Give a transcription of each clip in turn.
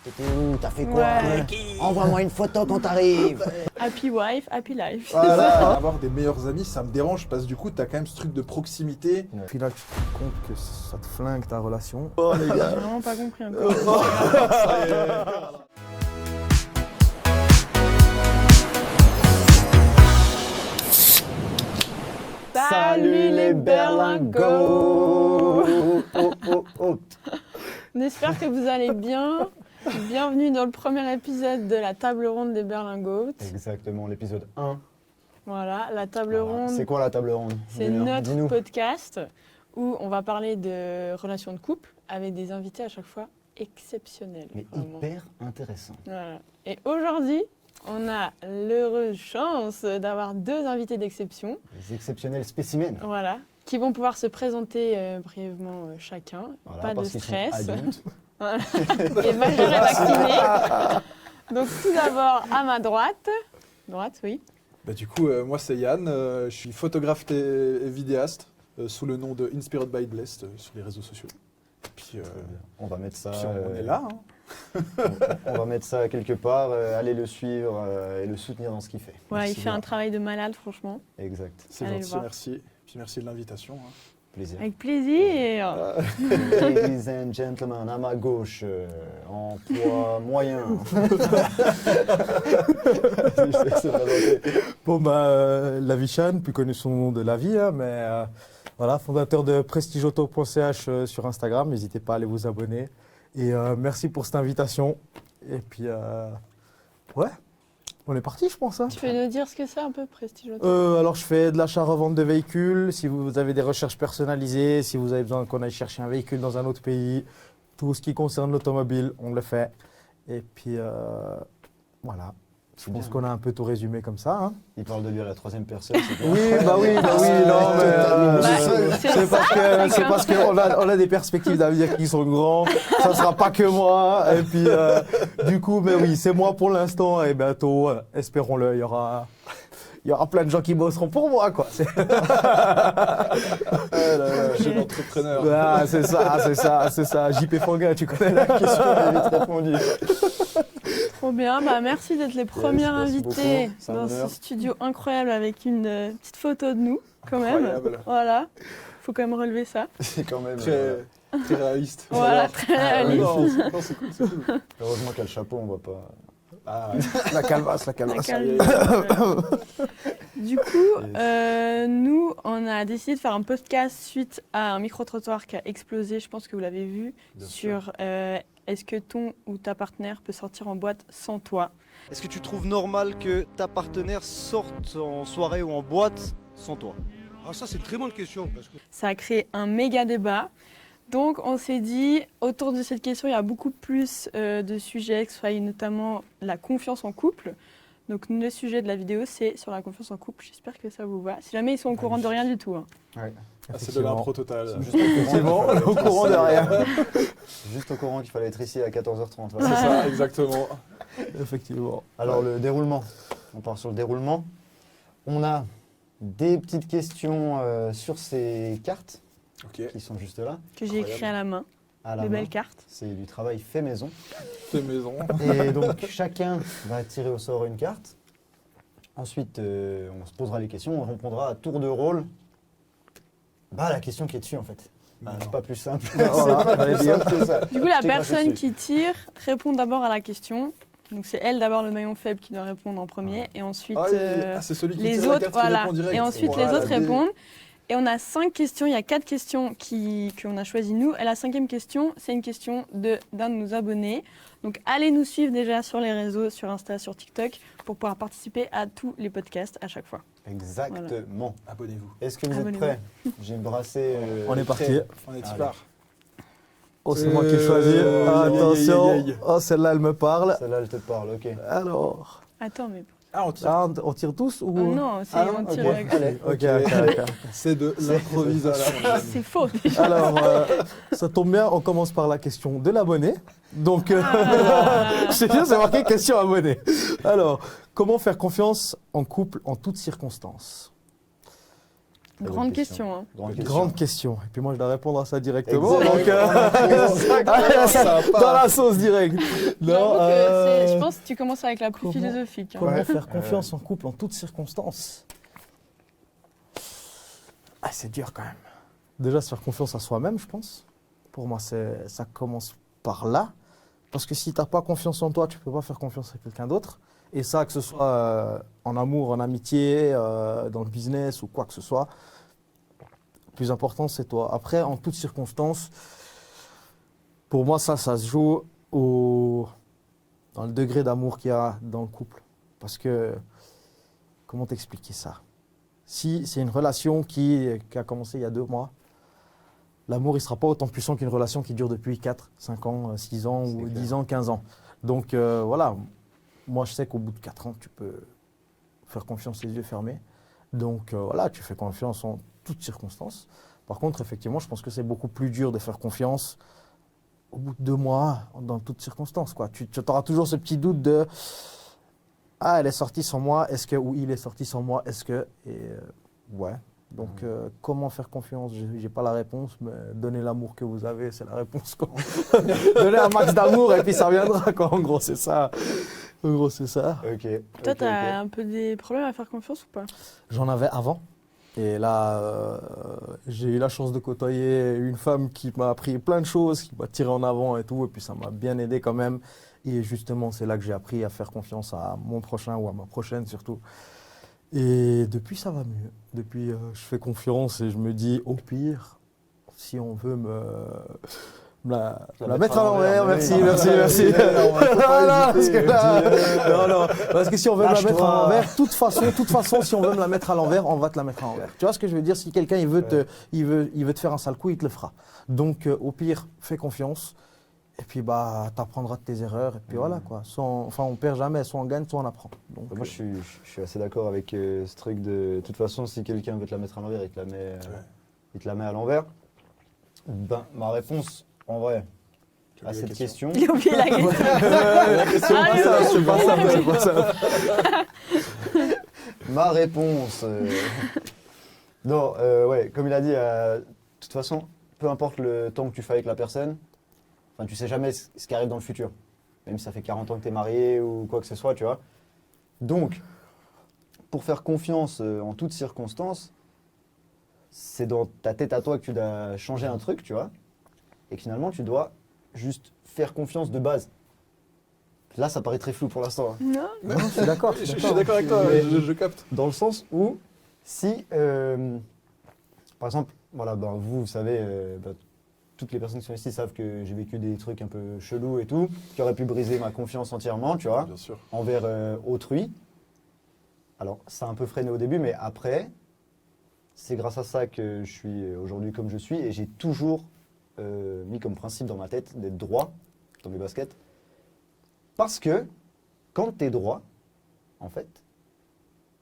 T'étais où? T'as fait quoi? Ouais. Envoie-moi une photo quand t'arrives. Happy wife, happy life. Voilà. Avoir des meilleurs amis, ça me dérange parce que du coup, t'as quand même ce truc de proximité. Au final, tu te rends compte que ça te flingue ta relation. Oh les J'ai gars. vraiment pas compris encore. Ça y est. Salut les berlingots. On espère que vous allez bien. Bienvenue dans le premier épisode de la table ronde des berlingots. Exactement, l'épisode 1. Voilà, la table Voilà. ronde, C'est quoi la table ronde? c'est Dis-nous. notre Dis-nous. podcast où on va parler de relations de couple avec des invités à chaque fois exceptionnels. Mais vraiment. hyper intéressant. Voilà. Et aujourd'hui, on a l'heureuse chance d'avoir deux invités d'exception, Les exceptionnels spécimens. voilà, qui vont pouvoir se présenter brièvement chacun. Voilà, pas de parce qu'ils sont stress. adultes. Voilà. Et majeur et vacciné. Donc tout d'abord à ma droite. Droite, oui. Bah, du coup, moi c'est Yann, je suis photographe et vidéaste sous le nom de Inspired by Blessed sur les réseaux sociaux. Puis, On va mettre ça. on est là. Hein. On va mettre ça quelque part. Allez le suivre et le soutenir dans ce qu'il fait. Voilà, Merci il fait un bien. travail de malade, franchement. Exact. C'est Allez le gentil, voir. merci. Puis merci de l'invitation. Hein. Plaisir. Avec plaisir. Ladies and gentlemen, à ma gauche, en poids moyen. Bon, Lavishan, plus connu sous le nom de Lavi, hein, mais voilà, fondateur de prestigeauto.ch sur Instagram. N'hésitez pas à aller vous abonner. Et merci pour cette invitation. Et puis, ouais, on est parti, je pense. Hein. Tu peux nous dire ce que c'est un peu Prestige Auto Alors, je fais de l'achat-revente de véhicules. Si vous avez des recherches personnalisées, si vous avez besoin qu'on aille chercher un véhicule dans un autre pays, tout ce qui concerne l'automobile, on le fait. Et puis, voilà. Je pense qu'on a un peu tout résumé comme ça. Hein. Il parle de lui à la troisième personne. c'est bien. Oui, non, mais c'est parce qu'on a des perspectives d'avenir qui sont grandes. Ça ne sera pas que moi. Et puis, du coup, mais oui, c'est moi pour l'instant. Et bientôt, espérons-le, il y aura plein de gens qui bosseront pour moi, quoi. Je suis l'entrepreneur. Ah, c'est ça. JP Fanguin, tu connais la question, elle est vite répondue. Trop bien, bah, merci d'être les premières merci invités beaucoup, c'est un dans ce honneur. studio incroyable avec une petite photo de nous, quand même. Incroyable. Voilà, faut quand même relever ça. C'est quand même. Très réaliste. Voilà, très réaliste. Non, c'est cool, c'est cool. Heureusement qu'à le chapeau, on voit pas. Ah, ouais. La calvasse. La calme. Du coup, nous, on a décidé de faire un podcast suite à un micro-trottoir qui a explosé, je pense que vous l'avez vu, Bien sur est-ce que ton ou ta partenaire peut sortir en boîte sans toi? Est-ce que tu trouves normal que ta partenaire sorte en soirée ou en boîte sans toi? Ah ça c'est une très bonne question parce que Ça a créé un méga débat. Donc on s'est dit, autour de cette question, il y a beaucoup plus de sujets, que ce soit notamment la confiance en couple. Donc le sujet de la vidéo, c'est sur la confiance en couple. J'espère que ça vous va. Si jamais ils sont au courant de rien du tout. Hein. Ouais. Ah, c'est de l'impro totale. Effectivement, au courant de rien. Juste au courant qu'il fallait être ici à 14h30. C'est voilà. ça, exactement. Effectivement. Alors, le déroulement. On part sur le déroulement. On a des petites questions sur ces cartes Ok, qui sont juste là. Que j'ai écrit à la main. À la De main. belles cartes. C'est du travail fait maison. c'est maison. Et donc, chacun va tirer au sort une carte. Ensuite, on se posera les questions. On répondra à tour de rôle. La question qui est dessus, en fait. C'est pas plus simple. Voilà, C'est pas plus simple que ça. Du coup, la Je t'ai craché personne dessus. qui tire répond d'abord à la question. Donc c'est elle d'abord le maillon faible qui doit répondre en premier. Et ensuite, C'est celui qui les tire la autres, carte qui voilà. répond direct. Et ensuite, Voilà, les autres des- répondent. Et on a 5 questions. Il y a 4 questions qu'on a choisies nous. Et la 5e question, c'est une question d'un de nos abonnés. Donc allez nous suivre déjà sur les réseaux, sur Insta, sur TikTok, pour pouvoir participer à tous les podcasts à chaque fois. Exactement. Abonnez-vous. Est-ce que vous êtes Abonnez-vous. prêts? J'ai brassé. On est parti. On est Allez. part. Oh, c'est moi qui ai choisi. Attention. aïe, aïe. Oh, celle-là, elle me parle. Celle-là, elle te parle, ok. Alors, Attends, mais... Ah, on tire. là, on tire tous ou... non, c'est on tire ok. avec- Allez. Ok, ok. C'est de l'improvisation. C'est faux déjà. Alors, ça tombe bien, on commence par la question de l'abonné. Donc, je sais bien, c'est marqué question abonné. Alors, comment faire confiance en couple en toutes circonstances? Grande question. Hein. Grande question. Et puis moi, je dois répondre à ça directement. Exactement. Donc, dans la sauce directe. J'avoue Non, que je pense que tu commences avec la plus comment- philosophique. Hein. Comment faire confiance en couple en toutes circonstances? Ah, c'est dur quand même. Déjà, se faire confiance à soi-même, je pense. Pour moi, ça commence par là. Parce que si tu n'as pas confiance en toi, tu ne peux pas faire confiance à quelqu'un d'autre. Et ça, que ce soit en amour, en amitié, dans le business ou quoi que ce soit, le plus important, c'est toi. Après, en toutes circonstances, pour moi, ça se joue dans le degré d'amour qu'il y a dans le couple. Parce que, comment t'expliquer ça? Si c'est une relation qui a commencé il y a 2 mois, l'amour, il ne sera pas autant puissant qu'une relation qui dure depuis 4, 5 ans, 6 ans ou 10 ans, 15 ans. Donc voilà, moi je sais qu'au bout de 4 ans, tu peux faire confiance les yeux fermés. Donc voilà, tu fais confiance en toutes circonstances. Par contre, effectivement, je pense que c'est beaucoup plus dur de faire confiance au bout de 2 mois, dans toutes circonstances, quoi. Tu auras toujours ce petit doute de « Ah, elle est sortie sans moi, ou il est sorti sans moi, est-ce que… » ouais. Donc, comment faire confiance? J'ai pas la réponse, mais donnez l'amour que vous avez, c'est la réponse, quoi. Donnez un max d'amour et puis ça viendra, quoi. En gros, c'est ça. En gros, c'est ça. Ok. Toi, ok, tu as ok. un peu des problèmes à faire confiance ou pas? J'en avais avant. Et là, j'ai eu la chance de côtoyer une femme qui m'a appris plein de choses, qui m'a tiré en avant et tout. Et puis, ça m'a bien aidé quand même. Et justement, c'est là que j'ai appris à faire confiance à mon prochain ou à ma prochaine surtout. Et depuis, ça va mieux. Depuis, je fais confiance et je me dis, au pire, si on veut me la mettre à l'envers, merci. Non, Parce que si on veut me la mettre Lâche-toi. à l'envers, de toute façon, si on veut me la mettre à l'envers, on va te la mettre à l'envers. Tu vois ce que je veux dire? Si quelqu'un il veut te faire un sale coup, il te le fera. Donc, au pire, fais confiance. Et puis, t'apprendras de tes erreurs. Et puis voilà, quoi. On perd jamais. Soit on gagne, soit on apprend. Donc, Moi, je suis assez d'accord avec ce truc de toute façon, si quelqu'un veut te la mettre à l'envers, il te la met à l'envers. Ben, ma réponse, en vrai, à cette question. Il a oublié la question. c'est pas ça. Ma réponse. Non, ouais, comme il a dit, de toute façon, peu importe le temps que tu fais avec la personne, enfin, tu sais jamais ce qui arrive dans le futur. Même si ça fait 40 ans que tu es marié ou quoi que ce soit, tu vois. Donc, pour faire confiance en toutes circonstances, c'est dans ta tête à toi que tu dois changer un truc, tu vois. Et que finalement, tu dois juste faire confiance de base. Là, ça paraît très flou pour l'instant. Hein. Non. Non, je suis d'accord. Je suis d'accord avec toi, Mais- je capte. Dans le sens où, si, par exemple, voilà, vous savez, toutes les personnes qui sont ici savent que j'ai vécu des trucs un peu chelous et tout, qui auraient pu briser ma confiance entièrement, tu vois, Bien sûr. envers autrui. Alors, ça a un peu freiné au début, mais après, c'est grâce à ça que je suis aujourd'hui comme je suis, et j'ai toujours mis comme principe dans ma tête d'être droit dans mes baskets. Parce que, quand tu es droit, en fait,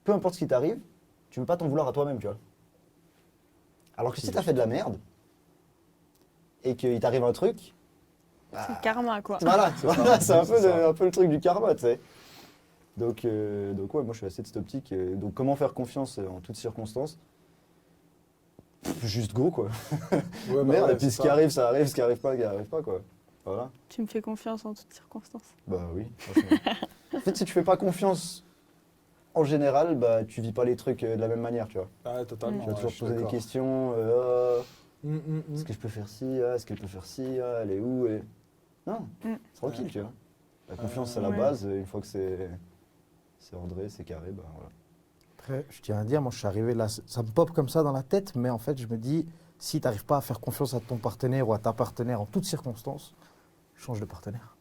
peu importe ce qui t'arrive, tu ne peux pas t'en vouloir à toi-même, tu vois. Alors que si tu as fait de la merde, et qu'il t'arrive un truc, C'est le karma, quoi. voilà, c'est un ça. peu le truc du karma, tu sais. Donc ouais, moi je suis assez de cette optique. Donc comment faire confiance en toutes circonstances? Juste go, quoi. Ouais, Merde, ouais, et puis c'est ce qui ça. arrive, ça arrive, ce qui arrive pas, quoi. Voilà. Tu me fais confiance en toutes circonstances. Bah oui, franchement. En fait, si tu fais pas confiance en général, bah tu vis pas les trucs de la même manière, tu vois. Ah, totalement. Tu vas ouais, toujours je suis poser des d'accord. questions. Mm. Est-ce que je peux faire ci? Est-ce qu'elle peut faire ci? Elle est où? Non, tranquille, tu vois. La confiance, c'est la Ouais. base. Une fois que c'est ordré, c'est carré, bah voilà. Après, je tiens à dire, moi je suis arrivé là, ça me pop comme ça dans la tête, mais en fait je me dis, si tu n'arrives pas à faire confiance à ton partenaire ou à ta partenaire en toutes circonstances, change de partenaire.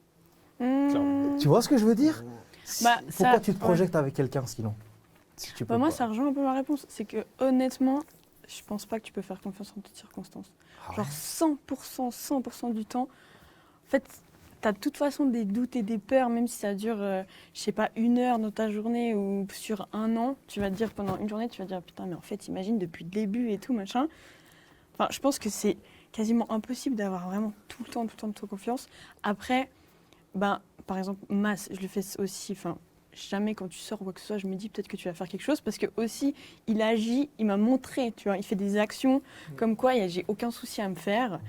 Tu vois ce que je veux dire? Bah, Pourquoi ça- tu te projettes avec quelqu'un sinon? Si tu peux Bah, moi, pas. ça rejoint un peu ma réponse. C'est que honnêtement, je pense pas que tu peux faire confiance en toutes circonstances. Ah ouais. Genre 100% du temps. En fait, tu as de toute façon des doutes et des peurs, même si ça dure, je sais pas, 1 heure dans ta journée ou sur 1 an. Tu vas te dire pendant une journée, tu vas te dire putain, mais en fait, imagine depuis le début et tout, machin. Enfin, je pense que c'est quasiment impossible d'avoir vraiment tout le temps de confiance. Après, ben, par exemple, Mas, je le fais aussi. Enfin, jamais quand tu sors ou quoi que ce soit, je me dis peut-être que tu vas faire quelque chose parce que aussi il agit, il m'a montré, tu vois, il fait des actions comme quoi j'ai aucun souci à me faire.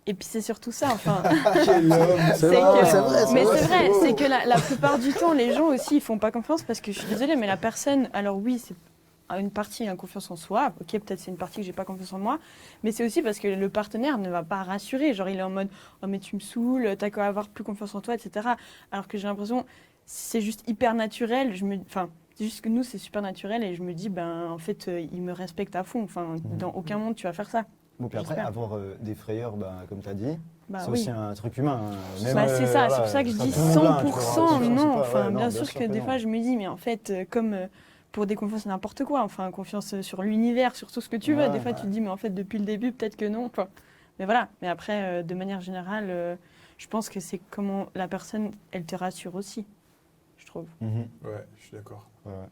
Et puis c'est surtout ça, enfin. Quel homme. C'est vrai, que- c'est vrai, mais c'est c'est vrai, vrai, beau. c'est que la plupart du temps, les gens aussi, ils font pas confiance parce que je suis désolée, mais la personne, alors oui, c'est une partie a confiance en soi, ok, peut-être c'est une partie que j'ai pas confiance en moi, mais c'est aussi parce que le partenaire ne va pas rassurer, genre il est en mode, oh mais tu me saoules, t'as qu'à avoir plus confiance en toi, etc. Alors que j'ai l'impression, c'est juste hyper naturel, enfin, c'est juste que nous, c'est super naturel et je me dis, ben en fait, il me respecte à fond, enfin, dans aucun monde tu vas faire ça. Bon, puis après, J'espère. avoir des frayeurs, comme tu as dit, Bah c'est oui. aussi un truc humain. Même, Bah, c'est ça, voilà, c'est pour ça que je ça dis tout le monde là, tu vois, 100%, c'est non. pas- Enfin, ouais, non, bien sûr que des non. fois, je me dis, mais en fait, comme pour des confiances, n'importe quoi, enfin, confiance sur l'univers, sur tout ce que tu veux, Ouais, des fois, tu te dis, mais en fait, depuis le début, peut-être que non. Quoi. Mais voilà, mais après, de manière générale, je pense que c'est comment la personne, elle te rassure aussi, je trouve. Mhm. Ouais, je suis d'accord. Ouais, ouais.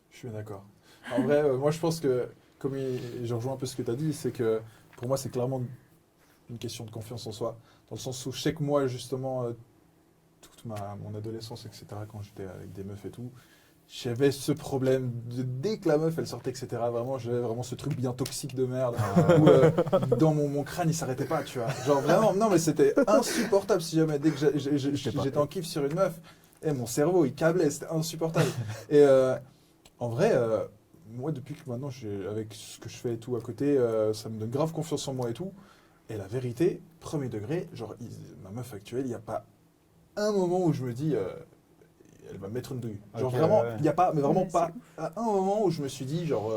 Je suis d'accord. En vrai, moi je pense que, comme je rejoins un peu ce que tu as dit, c'est que pour moi c'est clairement une question de confiance en soi. Dans le sens où je sais que moi justement, toute mon adolescence, etc., quand j'étais avec des meufs et tout, j'avais ce problème de dès que la meuf elle sortait, etc., vraiment, j'avais vraiment ce truc bien toxique de merde où dans mon crâne il s'arrêtait pas, tu vois. Genre vraiment, non mais c'était insupportable si jamais, dès que j'étais en kiff sur une meuf, et mon cerveau il câblait, c'était insupportable. Et en vrai, moi depuis que maintenant, avec ce que je fais et tout à côté, ça me donne grave confiance en moi et tout. Et la vérité, premier degré, genre ma meuf actuelle, il n'y a pas un moment où je me dis elle va me mettre une douille. Genre Ok, vraiment, ouais. il n'y a pas, mais vraiment Ouais, pas à un moment où je me suis dit genre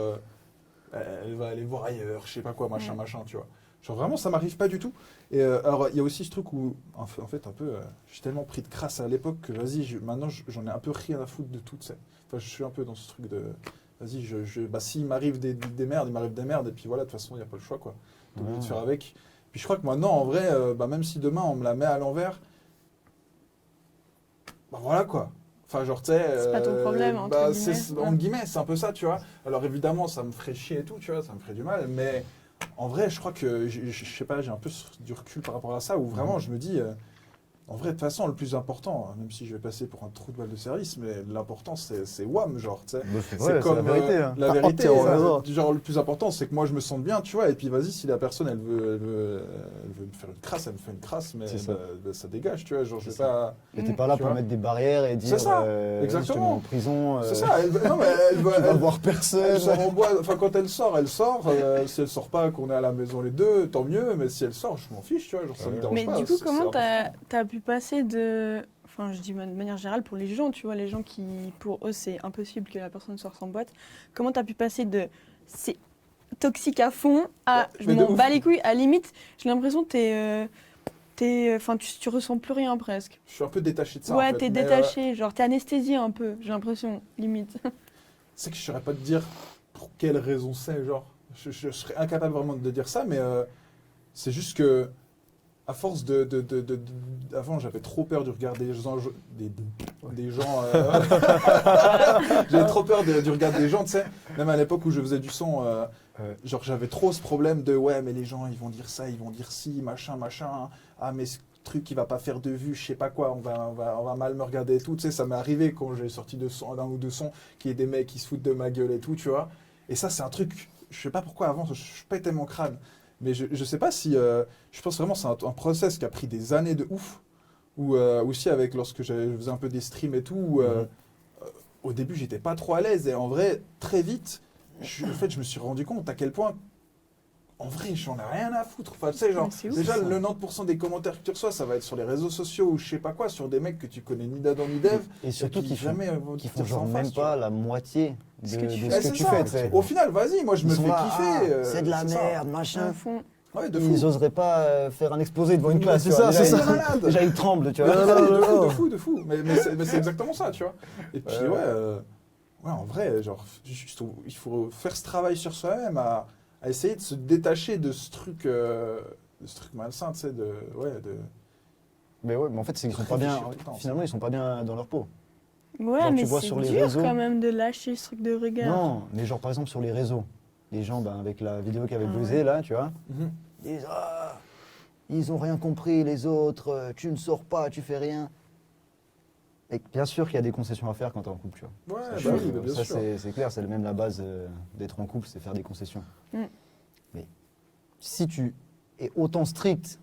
elle va aller voir ailleurs, je sais pas quoi, machin, Ouais. machin, tu vois. Genre vraiment, ça m'arrive pas du tout. Et alors, il y a aussi ce truc où, en fait, un peu, j'ai tellement pris de crasse à l'époque que vas-y, maintenant j'en ai un peu rien à foutre de tout ça. Enfin, je suis un peu dans ce truc de, vas-y, bah, s'il m'arrive des merdes, il m'arrive des merdes, et puis voilà, de toute façon, il n'y a pas le choix, quoi. T'es obligé de faire avec. Puis je crois que maintenant, en vrai, bah, même si demain on me la met à l'envers, bah voilà, quoi. Enfin, genre, tu sais. C'est pas ton problème, entre bah, guillemets. entre guillemets, c'est un peu ça, tu vois. Alors évidemment, ça me ferait chier et tout, tu vois, ça me ferait du mal, mais en vrai, je crois que, je sais pas, j'ai un peu du recul par rapport à ça, où vraiment, je me dis, en vrai, de toute façon, le plus important, même si je vais passer pour un trou de balle de service, mais l'important, c'est WAM, genre, tu sais. Bah, c'est C'est comme la vérité. hein. la vérité, Entièrement raison. genre le plus important c'est que moi je me sente bien, tu vois, et puis vas-y, si la personne elle veut me faire une crasse, elle me fait une crasse, mais C'est ça. ça dégage, tu vois, genre je vais C'est ça. pas... Et t'es pas là Tu pour vois. mettre des barrières et dire C'est ça, vas-y, je te mets exactement. en prison. C'est ça, non mais elle Tu vas elle- voir elle personne. sort en boîte, enfin quand elle sort, si elle sort pas, qu'on est à la maison les deux, tant mieux, mais si elle sort, je m'en fiche, tu vois, genre ça me dérange Mais pas. du coup, c'est comment important. t'as pu passer de... Enfin, je dis de manière générale pour les gens, tu vois, les gens qui, pour eux, c'est impossible que la personne sorte en boîte. Comment t'as pu passer de c'est toxique à fond à Ouais, je mais de m'en ouf. bats les couilles, à limite, j'ai l'impression que enfin, tu ressens plus rien presque. Je suis un peu détaché de ça, en Ouais, fait, t'es mais, détaché, genre t'es anesthésié un peu, j'ai l'impression, limite. c'est que je saurais pas te dire pour quelle raison c'est, genre. Je serais incapable vraiment de dire ça, mais c'est juste que, à force avant, j'avais trop peur du regard des gens. Des gens j'avais trop peur du regard des gens, tu sais. Même à l'époque où je faisais du son, genre j'avais trop ce problème de ouais, mais les gens, ils vont dire ça, ils vont dire ci, machin, machin. Ah, mais ce truc, il va pas faire de vue, je sais pas quoi, on va mal me regarder et tout. Tu sais, ça m'est arrivé quand j'ai sorti d'un ou deux sons, qu'il y ait des mecs qui se foutent de ma gueule et tout, tu vois. Et ça, c'est un truc, je sais pas pourquoi avant, je pétais mon crâne. Mais je sais pas si, je pense vraiment que c'est un process qui a pris des années de ouf. Ou aussi avec lorsque je faisais un peu des streams et tout, où, au début j'étais pas trop à l'aise et en vrai très vite, en fait je me suis rendu compte à quel point, en vrai j'en ai rien à foutre. Enfin tu sais genre Mais c'est ouf, déjà ça. le 90% des commentaires que tu reçois ça va être sur les réseaux sociaux ou je sais pas quoi, sur des mecs que tu connais ni d'Adam ni d'Ève Et surtout qui qu'ils font, jamais vont te qu'ils dire font ça en genre face, même tu vois. pas la moitié de Ce que tu de fais. ce c'est que tu ça. fais. tu sais. Au final vas-y, moi je Ils me sont fais là, kiffer. c'est de la ça. merde, À machin. fond. Ouais, de Ils fou. n'oseraient pas faire un exposé devant une Ouais, classe. c'est tu vois. ça, Déjà, c'est ils- ça, malade. Déjà, ils tremblent, tu vois. De fou, de fou. Mais c'est exactement ça, tu vois. Et puis, Ouais. ouais, en vrai, genre, il faut faire ce travail sur soi-même, à essayer de se détacher de ce truc malsain, tu sais, Mais ouais, mais en fait, c'est qu'ils sont pas bien. Réfléchir tout le temps, Finalement, ils sont pas bien dans leur peau. Ouais, Genre, tu mais vois c'est sur les dur réseaux. quand même de lâcher ce truc de regard. Non, mais genre par exemple sur les réseaux, les gens avec la vidéo qui avait Ah buzzé ouais. là, tu vois, Mhm. ils disent ah, ils ont rien compris les autres, tu ne sors pas, tu fais rien. Et bien sûr qu'il y a des concessions à faire quand t'es en couple, tu vois. Ouais, Ça, bah je- oui, bien ça, sûr. c'est clair, c'est même la base d'être en couple, c'est faire des concessions. Mm. Mais si tu es autant strict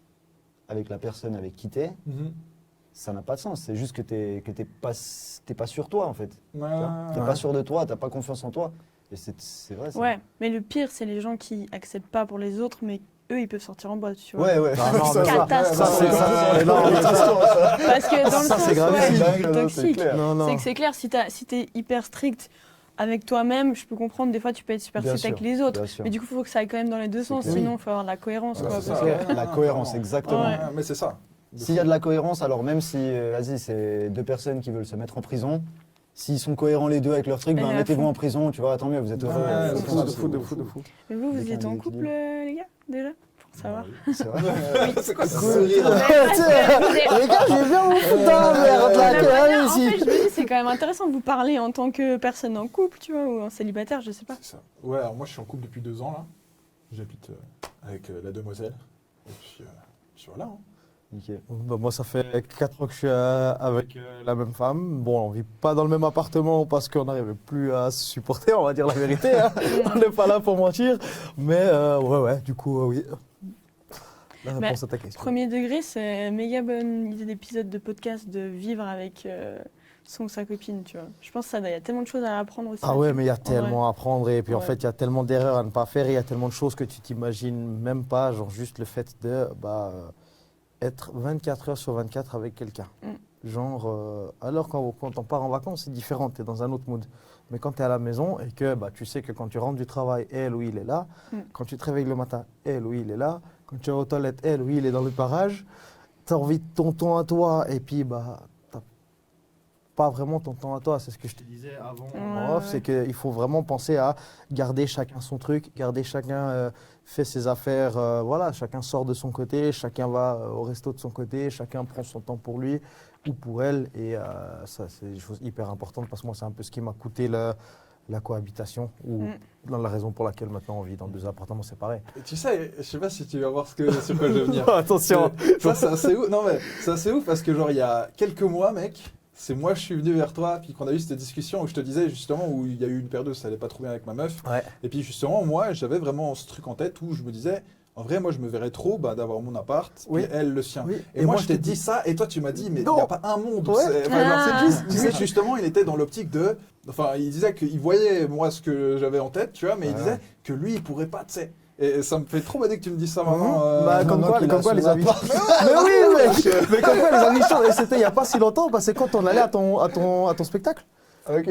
avec la personne avec qui t'es, Mhm. ça n'a pas de sens. C'est juste que t'es pas sûr toi, en fait. Ouais. T'es pas sûr de toi, t'as pas confiance en toi. Et c'est vrai, ça. Ouais, mais le pire, c'est les gens qui acceptent pas pour les autres, mais eux, ils peuvent sortir en boîte, tu vois. Ouais, ouais. Non, non, mais Catastrophe. ça, c'est non, mais Parce que dans le Ça, sens, c'est grave. ouais, C'est c'est toxique. clair. non, non. C'est que c'est clair, si t'es hyper strict avec toi-même, je peux comprendre, des fois, tu peux être super Bien strict sûr, avec les autres. bien sûr. Mais du coup, il faut que ça aille quand même dans les deux sens, clair. sinon il faut avoir de la cohérence. Ouais, quoi, c'est parce ça. que- Ouais, La non, cohérence, clairement. exactement. Ouais. Mais c'est ça. S'il y a de la cohérence, alors même si, vas-y, c'est deux personnes qui veulent se mettre en prison, s'ils sont cohérents les deux avec leur truc, Elle est ben à mettez-vous fond. en prison, tu vois, tant mieux, vous êtes heureux. Ouais, C'est de fou, pas de grave, fou, de c'est- fou, de fou. Mais vous, Avec vous êtes un en équilibre. couple, les gars, déjà Pour savoir. C'est vrai. C'est quoi ce Cool. sourire Les gars, j'ai bien vous foutre dans la merde là, La quand manière, même, en ici. fait, je me dis, c'est quand même intéressant de vous parler en tant que personne en couple, tu vois, ou en célibataire, je sais pas. C'est ça. Ouais, alors moi je suis en couple depuis 2 ans là. J'habite avec la demoiselle. Et puis voilà. Hein. Nickel. Bah, moi, ça fait 4 ans que je suis avec la même femme. Bon, on vit pas dans le même appartement parce qu'on n'arrivait plus à se supporter, on va dire la vérité. Hein. On n'est pas là pour mentir. Mais ouais, du coup, oui. La Mais réponse à ta question. Premier degré, c'est méga bonne idée d'épisode de podcast de vivre avec son ou sa copine, tu vois. Je pense que ça, il y a tellement de choses à apprendre aussi. Ah ouais, là-dessus. mais il y a En tellement à apprendre et puis en Ouais. fait, il y a tellement d'erreurs à ne pas faire et il y a tellement de choses que tu t'imagines même pas, genre juste le fait de être 24 heures sur 24 avec quelqu'un. Genre, alors quand on part en vacances, c'est différent, tu es dans un autre mood. Mais quand tu es à la maison et que tu sais que quand tu rentres du travail, elle ou il est là, quand tu te réveilles le matin, elle ou il est là, quand tu es aux toilettes, elle ou il est dans le parage, tu as envie de ton temps à toi et puis t'as pas vraiment ton temps à toi. C'est ce que je te disais avant en off, Ouais. c'est qu'il faut vraiment penser à garder chacun son truc, garder chacun fait ses affaires, voilà, chacun sort de son côté, chacun va au resto de son côté, chacun prend son temps pour lui ou pour elle et ça c'est une chose hyper importante parce que moi c'est un peu ce qui m'a coûté la cohabitation ou dans la raison pour laquelle maintenant on vit dans 2 appartements séparés. Et tu sais, je sais pas si tu vas voir sur quoi je veux venir. Attention. Ça c'est assez ouf. Non mais c'est assez ouf parce que genre il y a quelques mois, mec, c'est moi je suis venu vers toi puis qu'on a eu cette discussion où je te disais justement où il y a eu une période où ça allait pas trop bien avec ma meuf. Ouais. Et puis justement moi j'avais vraiment ce truc en tête où je me disais en vrai moi je me verrais trop d'avoir mon appart Oui. puis elle le sien. Oui. Et moi je t'ai dit ça et toi tu m'as dit mais il Non. n'y a pas un monde où Ouais. c'est enfin, genre, Ah. c'est juste tu sais, justement il était dans l'optique de enfin il disait qu'il voyait moi ce que j'avais en tête tu vois mais il Ouais. disait que lui il pourrait pas tu sais. Et ça me fait trop bader que tu me dises ça Mhm. maintenant. Bah, comme maintenant quoi, qu'il comme a quoi son les amis. appart. Mais oui, mais comme quoi les amis chauds. Et c'était il n'y a pas si longtemps, c'est quand on allait à ton spectacle.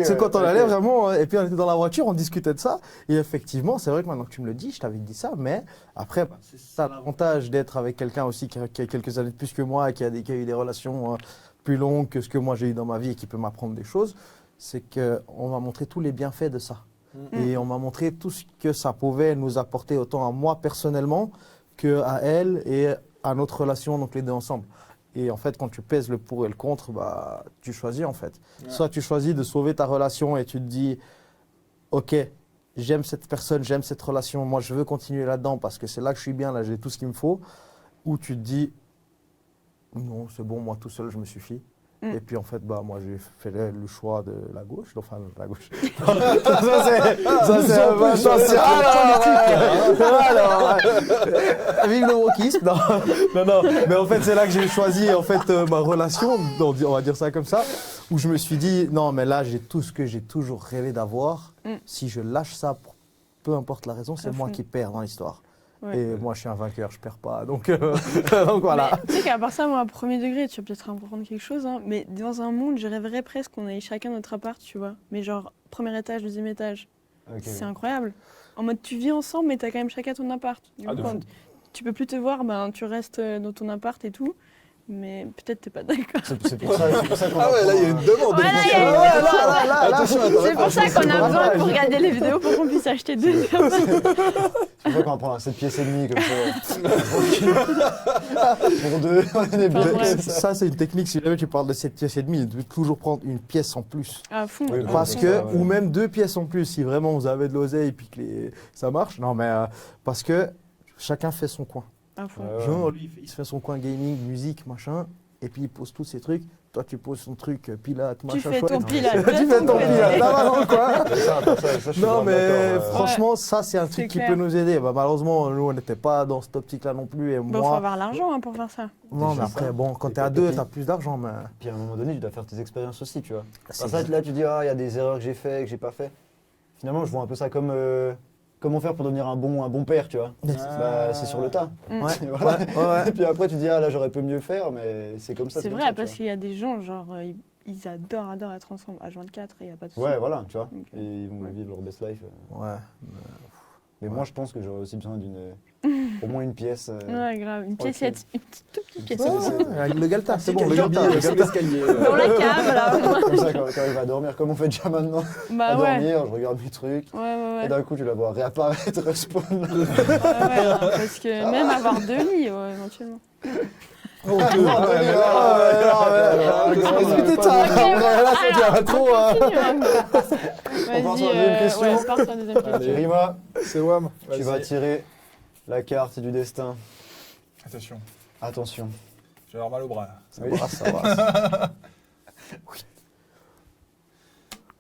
C'est quand on allait vraiment, et puis on était dans la voiture, on discutait de ça. Et effectivement, c'est vrai que maintenant que tu me le dis, je t'avais dit ça, mais après, c'est ça l'avantage d'être avec quelqu'un aussi qui a quelques années de plus que moi, et qui a eu des relations plus longues que ce que moi j'ai eu dans ma vie et qui peut m'apprendre des choses, c'est qu'on m'a montré tous les bienfaits de ça. Et on m'a montré tout ce que ça pouvait nous apporter, autant à moi personnellement qu'à elle et à notre relation, donc les deux ensemble. Et en fait, quand tu pèses le pour et le contre, tu choisis en fait. Ouais. Soit tu choisis de sauver ta relation et tu te dis, ok, j'aime cette personne, j'aime cette relation, moi je veux continuer là-dedans parce que c'est là que je suis bien, là j'ai tout ce qu'il me faut. Ou tu te dis, non, c'est bon, moi tout seul, je me suffis. Et puis en fait, moi j'ai fait le choix de la gauche, enfin la gauche. Alors, vive le wokisme. Non, mais en fait c'est là que j'ai choisi en fait ma relation, on va dire ça comme ça, où je me suis dit non mais là j'ai tout ce que j'ai toujours rêvé d'avoir. Si je lâche ça, peu importe la raison, c'est À moi fond. qui perds dans l'histoire. Ouais. Et moi je suis un vainqueur, je perds pas, donc voilà. Mais tu sais qu'à part ça, moi, à premier degré, tu vas peut-être apprendre quelque chose, hein, mais dans un monde, je rêverais presque qu'on ait chacun notre appart, tu vois. Mais genre, premier étage, deuxième étage. C'est incroyable. En mode, tu vis ensemble, mais t'as quand même chacun ton appart. Du coup, de quand fou. tu peux plus te voir, tu restes dans ton appart et tout. Mais peut-être t'es pas d'accord. C'est pour ça qu'on Ah ouais là il y a une demande. Voilà, il y a une Attention, C'est pour ça qu'on a besoin de regarder les vidéos pour qu'on puisse acheter 2 apparts. Tu vois qu'on va prendre 7 pièces et demie comme ça. Tranquille. Pour 2, on est bien. Enfin, bref. Ça, c'est une technique. Si jamais tu parles de 7 pièces et demie, tu dois toujours prendre une pièce en plus. À fond. Oui, Parce c'est que, ça, ouais. ou même 2 pièces en plus, si vraiment vous avez de l'oseille et puis que ça marche. Non, mais parce que chacun fait son coin. À fond. Ouais. Genre, lui, il se fait son coin gaming, musique, machin, et puis il pose tous ses trucs. toi tu poses ton truc, pilote, Tu machin fais chouette. ton pilote. Tu fais ton pilote, là-bas dans le coin. Mais ça, je suis Non, grave mais d'accord, franchement, ça, c'est un C'est truc qui clair. peut nous aider. Bah, malheureusement, nous, on n'était pas dans cette optique-là non plus. Et Bon, faut moi, avoir l'argent pour faire ça. non, mais Déjà après, ça. bon, quand Et t'es à tes deux, copines. t'as plus d'argent, mais. Puis à un moment donné, tu dois faire tes expériences aussi, tu vois. C'est Enfin, ça, là, tu dis, ah, il y a des erreurs que j'ai fait, que j'ai pas fait. Finalement, je vois un peu ça comme comment faire pour devenir un bon père, tu vois. Bah, c'est sur le tas. Mm. Ouais, Voilà. ouais. Et puis après, tu dis, ah, là, j'aurais pu mieux faire, mais c'est comme ça. C'est comme vrai, ça, parce tu qu'il y a des gens, genre, ils adorent être ensemble H24 et il n'y a pas de vois. souci. Ouais, voilà, tu vois. Donc, Et ils vont ouais. vivre leur best life. Ouais. Mais moi, je pense que j'aurais aussi besoin d'une. Au moins une pièce. Ouais, grave. Une pièce, Ok. une petite, toute petite pièce. Avec le Galta, c'est bon, le Genre, Galta. sur l'escalier. Dans la cave, là. Comme ça, quand il va dormir, comme on fait déjà maintenant. Bah À ouais. dormir, je regarde mes trucs. Ouais, ouais, ouais. Et d'un coup, tu la vois réapparaître, respawn. Ouais, ouais, hein, parce que même avoir 2 lits, éventuellement. Discutez ça, après, là, ça devient trop. Vas-y, part sur la deuxième question. ouais, c'est parti sur la deuxième question. Allez. Rima, C'est Wam. tu vas tirer la carte du destin. Attention, Attention. j'ai avoir mal au bras. Ça va, ça va.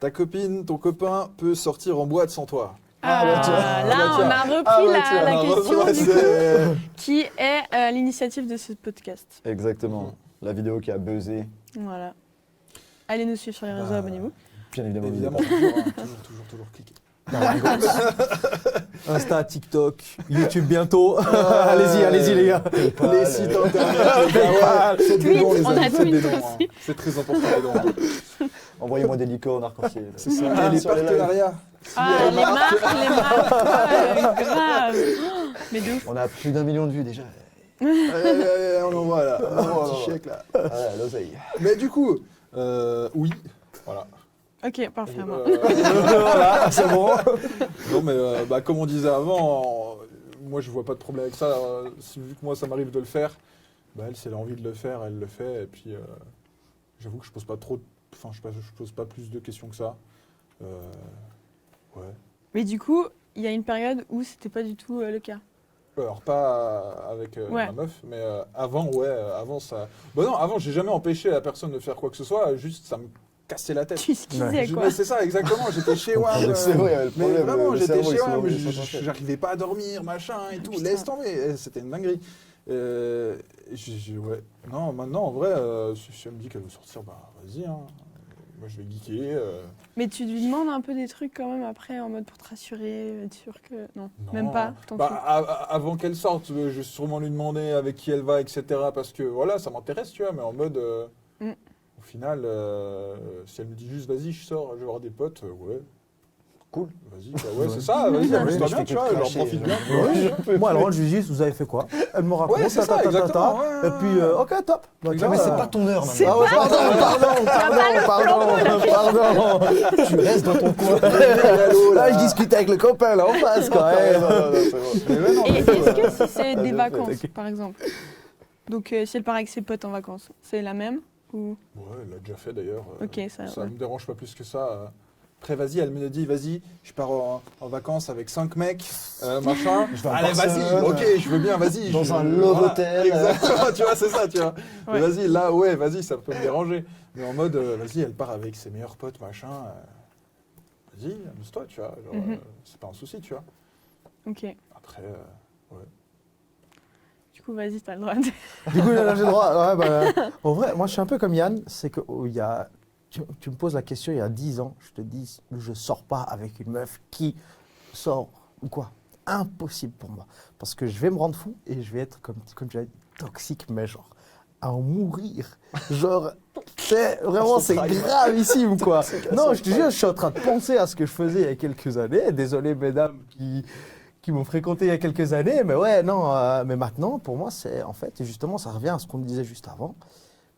Ta copine, ton copain peut sortir en boîte sans toi. Ah, bah, tiens. là, Ah, bah, tiens. on a repris Ah, bah, tiens. la Alors, question ouais, du coup, c'est- qui est à l'initiative de ce podcast. Exactement. La vidéo qui a buzzé. Voilà. Allez nous suivre sur les réseaux, Bah, abonnez-vous. Bien évidemment. Évidemment, n'oubliez toujours cliquer. Insta, TikTok, YouTube bientôt. Allez-y, les gars. pas. Les sites internet, faites des Tweet, dons, les on a amis, faites des Tweet dons, aussi. hein. C'est très important les dons. Envoyez-moi des licornes arc-en-ciel. C'est ça. Et les Sur les lives. partenariats. Ah, les marques, ouais, grave. Mais de ouf. On a plus d'1 million de vues déjà. Allez, on envoie là. Un petit chèque là. Ah, l'oseille. Mais du coup, oui. Voilà. Ok, parfait. moi. Voilà, c'est bon. Non mais comme on disait avant, moi je vois pas de problème avec ça. Vu que moi ça m'arrive de le faire, elle si elle a envie de le faire, elle le fait. Et puis j'avoue que je pose pas trop, je pose pas plus de questions que ça. Ouais. Mais du coup, il y a une période où c'était pas du tout le cas. Alors pas avec Ouais. ma meuf, mais avant avant ça. Bah non, avant j'ai jamais empêché la personne de faire quoi que ce soit. Juste ça me cassait la tête. Tu skisais, quoi. Mais c'est ça, exactement. J'étais chez WAM. C'est vrai, il y avait le Mais problème. vraiment, le j'étais cerveau, chez il se WAM, remet sur sa tête. j'arrivais pas à dormir, machin et tout. Putain. Laisse tomber, c'était une dinguerie. Ouais. Non, maintenant, en vrai, si elle me dit qu'elle veut sortir, vas-y. Hein. Moi, je vais geeker. Mais tu lui demandes un peu des trucs quand même après, en mode pour te rassurer, être sûr que. Non, Non. même pas. T'en fous. Avant qu'elle sorte, je vais sûrement lui demander avec qui elle va, etc. Parce que voilà, ça m'intéresse, tu vois, mais en mode. Au final, si elle me dit juste vas-y, je sors, je vais voir des potes, ouais. Cool. Vas-y, ouais, c'est ça, vas-y, amuse-toi bien, tu vois, genre profite bien. Moi, alors, je lui dis, vous avez fait quoi? Elle me raconte, Ouais, c'est ça, exactement. Ouais, Et puis, ok, top. Bah, Exactement. Mais c'est pas ton heure C'est maintenant. Pardon. Tu restes dans ton coin. Là, je discute avec le copain, là, en face, quoi. Mais ouais, non, Et mais- est-ce que si c'est des bien vacances, fait. par exemple, donc si elle part avec ses potes en vacances, c'est la même ou... Ouais, elle l'a déjà fait d'ailleurs. Ok, ça, Ça ouais. me dérange pas plus que ça. Après, vas-y, elle me dit, vas-y, je pars en vacances avec 5 mecs, machin. Je vais à Allez, vas-y, Barcelone. ok, je veux bien, vas-y. Dans un love hotel. Exactement, tu vois, c'est ça, tu vois. Ouais. Mais vas-y, là, ouais, vas-y, ça peut me déranger. Mais en mode, vas-y, elle part avec ses meilleurs potes, machin. Vas-y, amuse-toi, tu vois. Genre, c'est pas un souci, tu vois. Ok. Après, Du coup, vas-y, t'as le droit de... Du coup, là, j'ai le droit. Ouais, en vrai, moi, je suis un peu comme Yann. C'est que tu me poses la question il y a 10 ans. Je te dis, je sors pas avec une meuf qui sort ou quoi. Impossible pour moi. Parce que je vais me rendre fou et je vais être, comme tu as dit, toxique, mais genre, à en mourir. Genre, c'est gravissime, quoi. Non, je te jure, je suis en train de penser à ce que je faisais il y a quelques années. Désolé, mesdames qui m'ont fréquenté il y a quelques années, mais ouais, non, mais maintenant, pour moi, c'est en fait, et justement, ça revient à ce qu'on disait juste avant.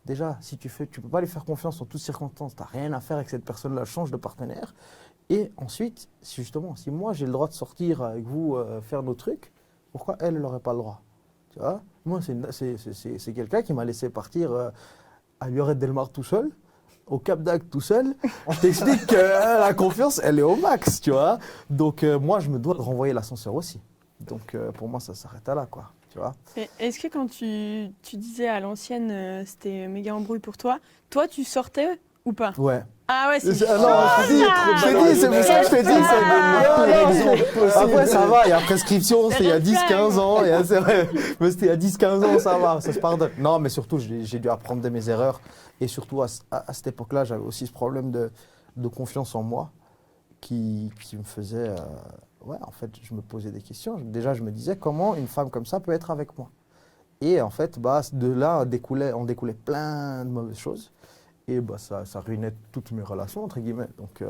Déjà, si tu peux pas lui faire confiance en toutes circonstances, t'as rien à faire avec cette personne-là, change de partenaire. Et ensuite, si moi j'ai le droit de sortir avec vous, faire nos trucs, pourquoi elle n'aurait pas le droit? Tu vois? Moi, c'est quelqu'un qui m'a laissé partir à Lloret Delmar tout seul, au Cap d'Agde tout seul. Je t'explique que la confiance, elle est au max, tu vois. Donc moi, je me dois de renvoyer l'ascenseur aussi. Donc pour moi, ça s'arrête à là, quoi. tu vois. Et est-ce que quand tu disais à l'ancienne, c'était méga embrouille pour toi, tu sortais ou pas? Ouais. Ah ouais, c'est Ah chaud, non, je te dis, c'est pour ça que je te dis, après ça va, il y a prescription, c'est il y a 10-15 ans, c'est vrai, mais c'était il y a 10-15 ans, ça va, ça se pardonne. Non, mais surtout, j'ai dû apprendre de mes erreurs, et surtout à cette époque-là, j'avais aussi ce problème de confiance en moi qui me faisait, ouais, en fait, je me posais des questions. Déjà, je me disais, comment une femme comme ça peut être avec moi? Et en fait, de là, on découlait plein de mauvaises choses. Et ça ruinait toutes mes relations, entre guillemets. Donc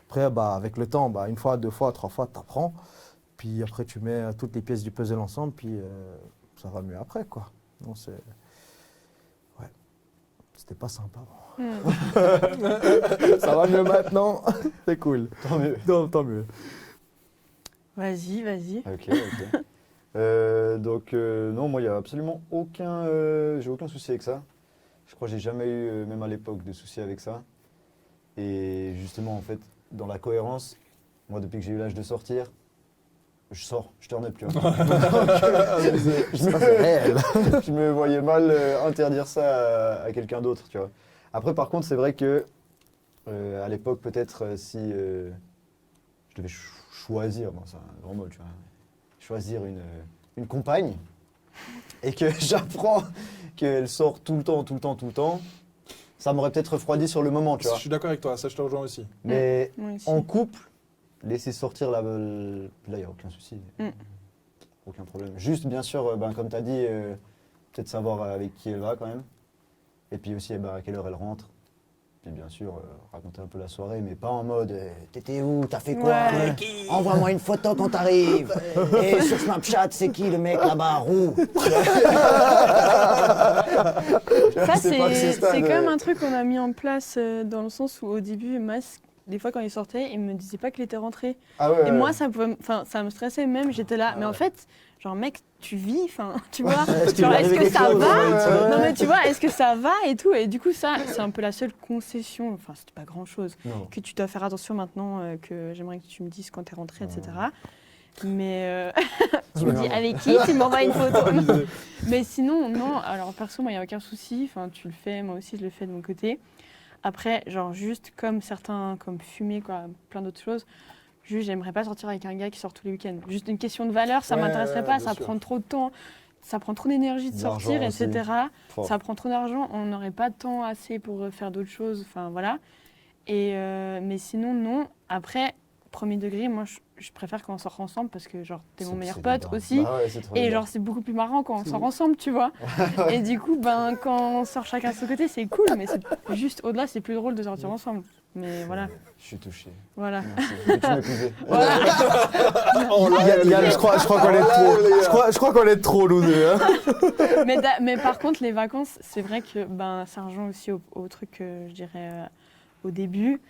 après, avec le temps, une fois, 2 fois, 3 fois, tu apprends. Puis après, tu mets toutes les pièces du puzzle ensemble, puis ça va mieux après, quoi. Donc ouais, c'était pas sympa. Ça va mieux maintenant, c'est cool. Tant mieux. Non, tant mieux. Vas-y. Ok. Donc, non, moi, il n'y a absolument j'ai aucun souci avec ça. Je crois que j'ai jamais eu, même à l'époque, de soucis avec ça. Et justement, en fait, dans la cohérence, moi, depuis que j'ai eu l'âge de sortir, je sors, je turn up, tu vois. Je me voyais mal interdire ça à quelqu'un d'autre, tu vois. Après, par contre, c'est vrai que, à l'époque, peut-être, si je devais choisir, bon, c'est un grand mot, tu vois, choisir une compagne, et que j'apprends qu'elle sort tout le temps, ça m'aurait peut-être refroidi sur le moment, tu vois. Je suis d'accord avec toi, ça je te rejoins aussi. Mais Moi aussi. en couple, laisser sortir là, il n'y a aucun souci. Aucun problème. Juste, bien sûr, comme tu as dit, peut-être savoir avec qui elle va quand même. Et puis aussi, à quelle heure elle rentre. Puis bien sûr, raconter un peu la soirée, mais pas en mode t'étais où, t'as fait quoi, Ouais. envoie-moi une photo quand t'arrives. Et sur Snapchat, c'est qui le mec là-bas, roux? Ça, C'est pas que ce c'est stade, quand même un truc qu'on a mis en place dans le sens où au début, des fois quand il sortait, il me disait pas qu'il était rentré. Ah ouais, Et moi, ça me stressait même, j'étais là. Mais en fait, genre mec, tu vis, tu vois, genre, est-ce que ça va? Non mais tu vois, est-ce que ça va et tout. Et du coup, ça, c'est un peu la seule concession, enfin c'était pas grand-chose, Non. que tu dois faire attention maintenant, que j'aimerais que tu me dises quand t'es rentré, etc. Mais tu me dis avec qui, tu m'envoies une photo. Mais sinon, non, alors perso, moi, il n'y a aucun souci, tu le fais, moi aussi je le fais de mon côté. Après, genre juste comme certains, comme fumer, quoi, plein d'autres choses, juste j'aimerais pas sortir avec un gars qui sort tous les week-ends. Juste une question de valeur, ça m'intéresserait pas, bien ça sûr. prend trop de temps, ça prend trop d'énergie de D'argent sortir, aussi. etc. Fort. Ça prend trop d'argent, on n'aurait pas de temps assez pour faire d'autres choses, enfin voilà. Et, mais sinon, non. Après, premier degré, moi je préfère quand on sort ensemble parce que genre t'es mon meilleur pote aussi. Bah ouais, c'est trop Et bien. genre c'est beaucoup plus marrant quand on sort ensemble, tu vois. Et du coup, quand on sort chacun de son côté, c'est cool, mais c'est juste au-delà, c'est plus drôle de sortir ensemble. Mais voilà, Je suis touché. voilà. Merci. Peux-tu m'épouser? Je crois qu'on est trop nous deux. Hein. Mais par contre, les vacances, c'est vrai que ça rejoint aussi au truc que je dirais au début.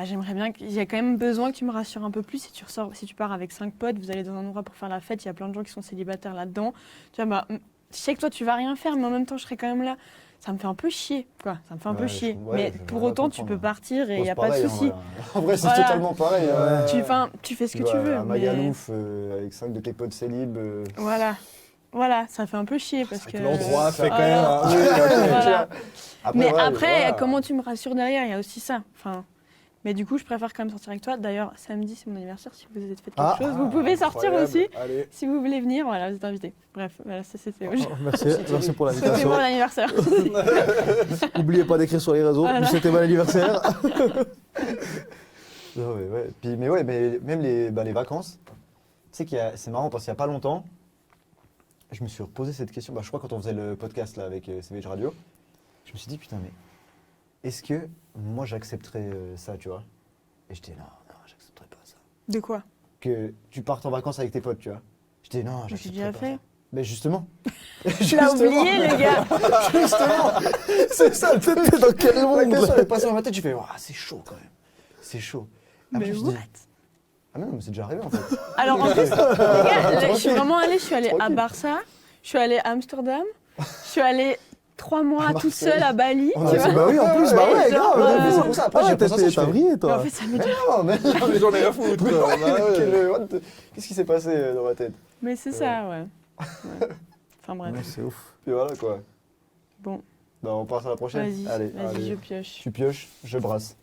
J'aimerais bien qu'il y a quand même besoin que tu me rassures un peu plus. Si tu pars avec 5 potes, vous allez dans un endroit pour faire la fête, il y a plein de gens qui sont célibataires là-dedans. Tu vois, je sais que toi tu vas rien faire, mais en même temps je serai quand même là. Ça me fait un peu chier, quoi. Ça me fait un peu chier. Mais pour autant, tu peux partir et il n'y a pas de souci. En vrai, c'est Voilà. totalement pareil. Tu fais ce que tu veux. Un mais- Magalouf avec 5 de tes potes célib. Voilà, ça fait un peu chier parce que. L'endroit fait quand Voilà. même. Voilà. Mais ouais, après, voilà. comment tu me rassures derrière? Il y a aussi ça. Mais du coup, je préfère quand même sortir avec toi. D'ailleurs, samedi, c'est mon anniversaire. Si vous êtes fait quelque chose, vous pouvez sortir Incroyable. aussi. Allez. Si vous voulez venir, voilà, vous êtes invité. Bref, voilà, ça c'était. Merci pour l'invitation. Souhaitez-moi bon anniversaire. N'oubliez pas d'écrire sur les réseaux. Voilà. C'était bon anniversaire. Non, mais même les vacances, tu sais c'est marrant parce qu'il n'y a pas longtemps, je me suis reposé cette question. Je crois quand on faisait le podcast là, avec CVH Radio, je me suis dit putain, mais est-ce que moi j'accepterais ça, tu vois? Et j'étais non, j'accepterais pas ça. De quoi? Que tu partes en vacances avec tes potes, tu vois? J'étais non, J'ai j'accepterais déjà pas fait. ça. Mais justement. Tu l'as oublié, le gars. Justement. C'est ça, t'es dans quel monde? La question elle est passée dans ma tête, je fais c'est chaud quand même. C'est chaud. Après, Mais je what? dis, ah non, mais c'est déjà arrivé en fait. Alors en plus, les gars, je suis vraiment allée. Je suis allée à Tranquille. Barça, je suis allée à Amsterdam, je suis allée 3 mois toute Marseille. seule à Bali. On Tu a fait, vois bah oui, en plus, bah ouais, genre, grave. Mais c'est pour ça, après, j'ai pensé à ça, je T'as fais, brillé, Mais toi. en fait, ça m'est non, mais J'en ai rien à foutre. Qu'est-ce qui s'est passé dans ma tête? Mais c'est ça, ouais. Ouais. Enfin bref. Ouais, c'est ouf. Puis voilà quoi. Bon, Bah, on passe à la prochaine. vas-y, Allez, vas-y, allez. je pioche. Tu pioches, je brasse.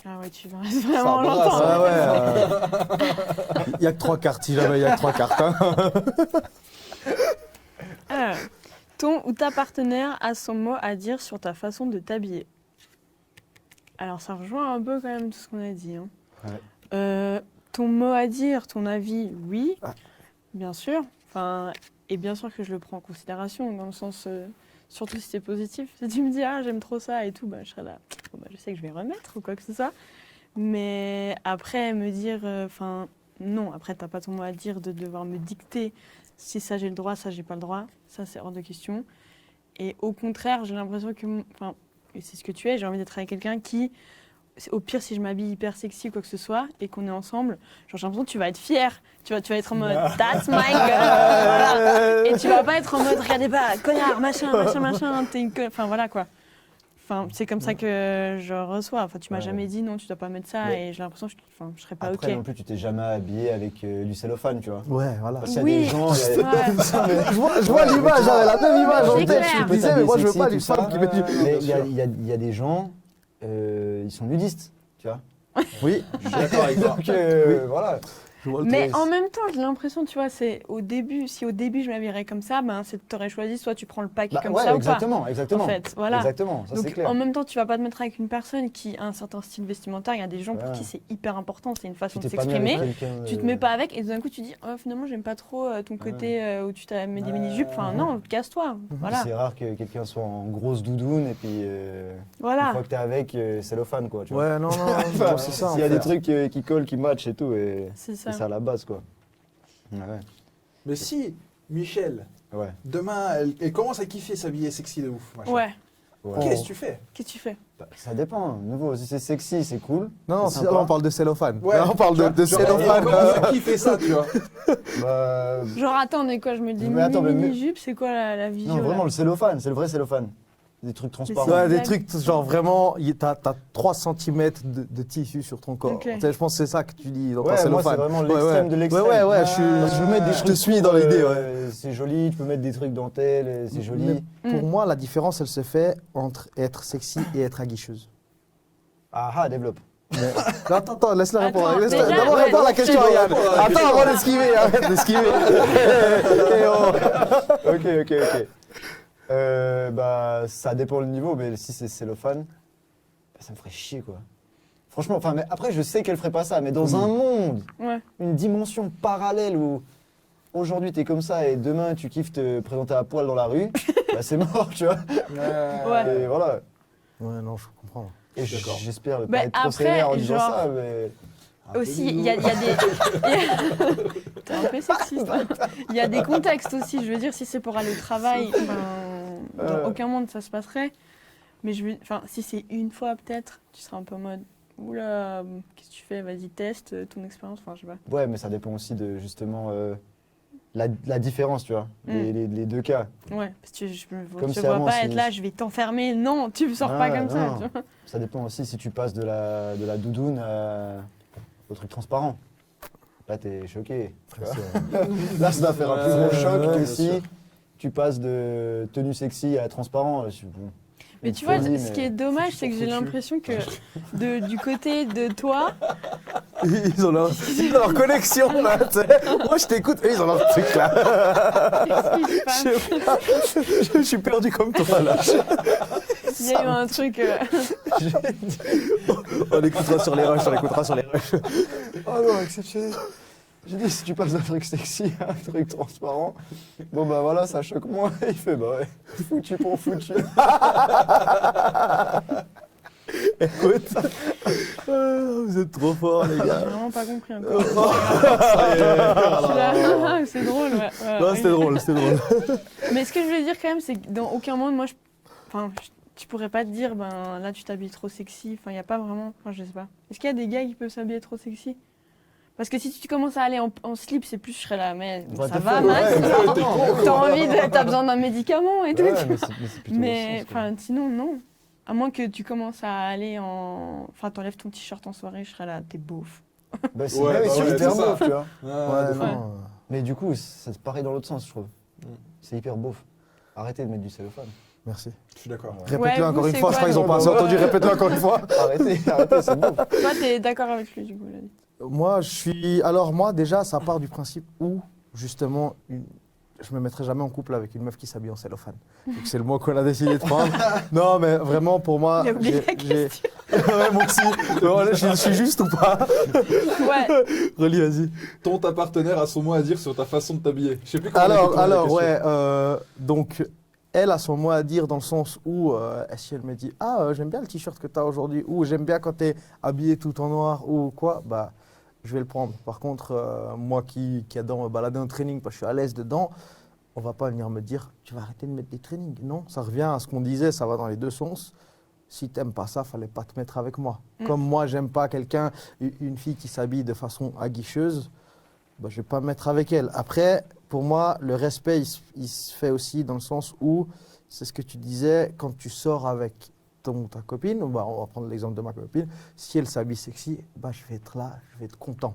Ah ouais, tu vas rester vraiment brasse, longtemps. hein. Ouais, il n'y a que 3 cartes, si jamais il y a que 3 cartes. Hein. Alors, ton ou ta partenaire a son mot à dire sur ta façon de t'habiller. Alors, ça rejoint un peu quand même tout ce qu'on a dit. Hein. Ouais. Ton mot à dire, ton avis, oui, Ah. bien sûr. Enfin, et bien sûr que je le prends en considération, dans le sens, surtout si c'est positif. Si tu me dis, ah, j'aime trop ça et tout, bah, je serai là, bon, bah, je sais que je vais remettre ou quoi que ce soit. Mais après, me dire, enfin, non, après, t'as pas ton mot à dire de devoir me dicter si ça j'ai le droit, ça j'ai pas le droit. Ça, c'est hors de question. Et au contraire, j'ai l'impression que, enfin, et c'est ce que tu es, j'ai envie d'être avec quelqu'un qui, au pire, si je m'habille hyper sexy ou quoi que ce soit, et qu'on est ensemble, genre, j'ai l'impression que tu vas être fier. Tu vas être en mode, that's my girl. Voilà. Et tu vas pas être en mode, regardez pas, connard, machin, t'es une Enfin, voilà quoi. Enfin, c'est comme ça que je reçois. Enfin, tu m'as Ouais. jamais dit non, tu dois pas mettre ça, Mais- et j'ai l'impression que je serais pas Après ok. non plus, tu t'es jamais habillé avec du cellophane, tu vois. Ouais, voilà. Parce qu'il y a Oui, des gens. il y a- ouais. Je vois l'image, j'avais la même image en C'est tête. clair. Je me disais, mais moi je veux Sexy, pas tout d'une ça. femme qui met du. Mais il y a des gens, ils sont nudistes, tu vois. Oui, Je suis d'accord avec toi. Donc voilà. je vois le Mais truc. en même temps, j'ai l'impression, tu vois, c'est au début, si au début je m'habillerais comme ça, ben t'aurais choisi soit tu prends le pack Bah, comme ouais, ça exactement, ou pas. exactement. En fait, voilà. Exactement, ça c'est Donc clair. en même temps, tu vas pas te mettre avec une personne qui a un certain style vestimentaire. Il y a des gens pour Ouais. qui c'est hyper important, c'est une façon Tu de t'es pas mis avec s'exprimer. quelqu'un, Tu te mets pas avec et tout d'un coup tu dis oh, finalement j'aime pas trop ton côté où tu t'as mis des mini-jupes. Enfin non, casse-toi. Voilà. C'est rare que quelqu'un soit en grosse doudoune et puis une Voilà. fois que t'es avec, cellophane quoi. Tu vois. Ouais, non, non, c'est ça. S'il y a en des fait. trucs qui collent, qui matchent et tout, et C'est c'est ça. ça la base quoi. Ouais. Mais si Michel, Ouais. demain, elle commence à kiffer s'habiller sexy de ouf. machin. Ouais. Ouais. Qu'est-ce que tu fais? Qu'est-ce que tu fais? Bah, ça dépend. Nouveau, si c'est sexy, c'est cool. Non, C'est là sympa. on parle de cellophane. Ouais, Là on parle tu vois, de genre, cellophane. elle commence à kiffer ça, tu vois. Bah, Genre attends, mais quoi? Je me dis Mais attends, mais- mini-jupe, c'est quoi la vision non, là vraiment le cellophane, c'est le vrai cellophane. Des trucs transparents. c'est- Ouais, des trucs genre vraiment, t'as 3 cm de tissu sur ton corps. Ok. Tu sais, je pense que c'est ça que tu dis dans ton Ouais, moi c'est cellophane. vraiment Ouais, l'extrême ouais. de l'extrême. Ouais, ouais, je suis. Parce que je peux mettre des je te trucs suis dans l'idée, ouais. C'est joli, tu peux mettre des trucs dentelles, c'est joli. Mais pour Mm. moi, la différence, elle se fait entre être sexy et être aguicheuse. Ah, développe. Mais- Non, attends, laisse-la répondre. Attends, Laisse-la- déjà, D'abord, ouais, réponds à la question, c'est bon, Yann. répondre à la Attends, question. avant d'esquiver, arrête d'esquiver. Eh oh. Ok. Bah, ça dépend le niveau, mais si c'est cellophane, bah, ça me ferait chier quoi. Franchement, enfin, mais après, je sais qu'elle ferait pas ça, mais dans un monde, Ouais. une dimension parallèle où aujourd'hui t'es comme ça et demain tu kiffes te présenter à poil dans la rue, bah c'est mort, tu vois. Ouais. Et voilà. Ouais, non, je comprends. Et D'accord. j'espère ne Bah, pas être trop après, sévère en disant genre- ça, mais. Aussi, il y a des. T'es un peu sexiste. Hein. Il y a des contextes aussi. Je veux dire, si c'est pour aller au travail, dans aucun monde ça se passerait. Mais si c'est une fois peut-être, tu seras un peu en mode oula, qu'est-ce que tu fais? Vas-y, teste ton expérience. Enfin, je sais pas. Ouais, mais ça dépend aussi de justement la différence, tu vois, les deux cas. Ouais, parce que je Comme te si vois avant, pas si- être là, je vais t'enfermer. Non, tu me sors pas Ah, comme ça. non. Tu vois. Ça dépend aussi si tu passes de la doudoune au truc transparent. Là, t'es choqué. tu vois. Là, ça doit faire un plus gros choc ouais, que bien si sûr. tu passes de tenue sexy à transparent. Bon, Mais une tu vois, folie, ce mais- qui est dommage, c'est que j'ai foutu. l'impression que du côté de toi, Ils ont leur connexion là, tu sais. Moi, je t'écoute, eux, ils ont leur truc là. qu'est-ce qui se passe? Je sais pas. Je suis perdu comme toi là. Il y a eu un truc. On écoutera sur les rushs, on écoutera sur les rushs. Oh non, exceptionnel. J'ai dit, si tu passes d'un truc sexy à un truc transparent, bon bah voilà, ça choque moins. Il fait, bah ouais, foutu pour foutu. Écoute, vous êtes trop forts les J'ai gars. vraiment pas compris encore. Ça y est. Je suis là, c'est drôle, ouais. Non, c'était drôle, c'était drôle. Mais ce que je veux dire quand même, c'est que dans aucun monde, moi, tu pourrais pas te dire, ben là, tu t'habilles trop sexy. Enfin, il n'y a pas vraiment. Enfin, je sais pas. Est-ce qu'il y a des gars qui peuvent s'habiller trop sexy? Parce que si tu commences à aller en slip, c'est plus, je serais là, mais bon, What ça the va, fuck, Max. ouais, T'as besoin d'un médicament et tout. Ouais, mais c'est plutôt Mais le sens, quoi. enfin, sinon, non. À moins que tu commences à aller en. Enfin, t'enlèves ton t-shirt en soirée, je serais là, t'es beauf. Bah, c'est Ouais, ouais, bah c'est ouais, hyper c'est ça. beauf, tu vois. Ah, de fou. non, Mais du coup, c'est pareil dans l'autre sens, je trouve. Mm. C'est hyper beauf. Arrêtez de mettre du cellophane. merci. Je suis d'accord. Ouais. Répète-le Ouais, encore vous, une c'est fois, je quoi, crois qu'ils n'ont le- pas assez Ouais. entendu. Répète-le encore une fois. Arrêtez, c'est beauf. Toi, t'es d'accord avec lui, du coup, là. Moi, alors moi, déjà, ça part du principe où, justement, je me mettrai jamais en couple avec une meuf qui s'habille en cellophane. Donc, c'est le mot qu'on a décidé de prendre. Non, mais vraiment, pour moi, J'ai oublié la question. Ouais, moi aussi. Bon, là, je suis juste ou pas? Ouais. Relis, vas-y. Ta partenaire a son mot à dire sur ta façon de t'habiller. Je sais plus comment on a détourné la Alors, question. ouais, donc, elle a son mot à dire dans le sens où, si elle me dit, j'aime bien le t-shirt que tu as aujourd'hui, ou j'aime bien quand tu es habillé tout en noir, ou quoi, bah, je vais le prendre. Par contre, moi qui adore me balader en training parce que je suis à l'aise dedans, on va pas venir me dire, tu vas arrêter de mettre des trainings. Non, ça revient à ce qu'on disait, ça va dans les deux sens. Si t'aimes pas ça, fallait pas te mettre avec moi. Comme moi, j'aime pas quelqu'un, une fille qui s'habille de façon aguicheuse, bah, je vais pas me mettre avec elle. Après, pour moi, le respect, il se fait aussi dans le sens où, c'est ce que tu disais, quand tu sors avec ta copine, bah, on va prendre l'exemple de ma copine, si elle s'habille sexy, bah, je vais être là, je vais être content.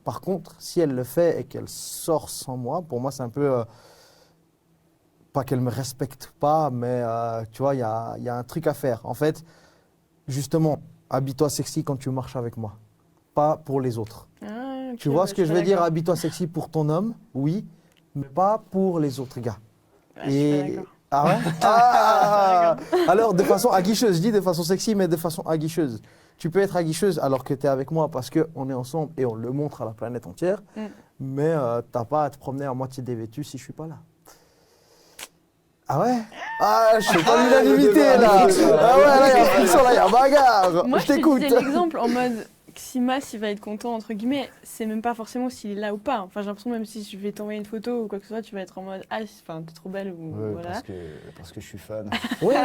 Par contre, si elle le fait et qu'elle sort sans moi, pour moi, c'est un peu... pas qu'elle me respecte pas, mais tu vois, il y a un truc à faire. En fait, justement, habille-toi sexy quand tu marches avec moi, pas pour les autres. Ah, ok, Tu vois bah, ce que je suis veux dire? d'accord. Habille-toi sexy pour ton homme, oui, mais pas pour les autres gars. Ouais, je suis pas d'accord. Ah ouais? Ah alors, de façon aguicheuse, je dis de façon sexy, mais de façon aguicheuse. Tu peux être aguicheuse alors que tu es avec moi parce qu'on est ensemble et on le montre à la planète entière, mais t'as pas à te promener à moitié dévêtu si je suis pas là. Ah ouais? Ah, je fais pas l'unanimité là! Ah ouais, là, il y a friction, là, il y a bagarre! Moi, je je te t'écoute! disais l'exemple en mode si Mas il va être content, entre guillemets, c'est même pas forcément s'il est là ou pas. Enfin, j'ai l'impression même si je vais t'envoyer une photo ou quoi que ce soit, tu vas être en mode enfin, t'es trop belle ou Ouais, voilà. parce que je suis fan. Ouais,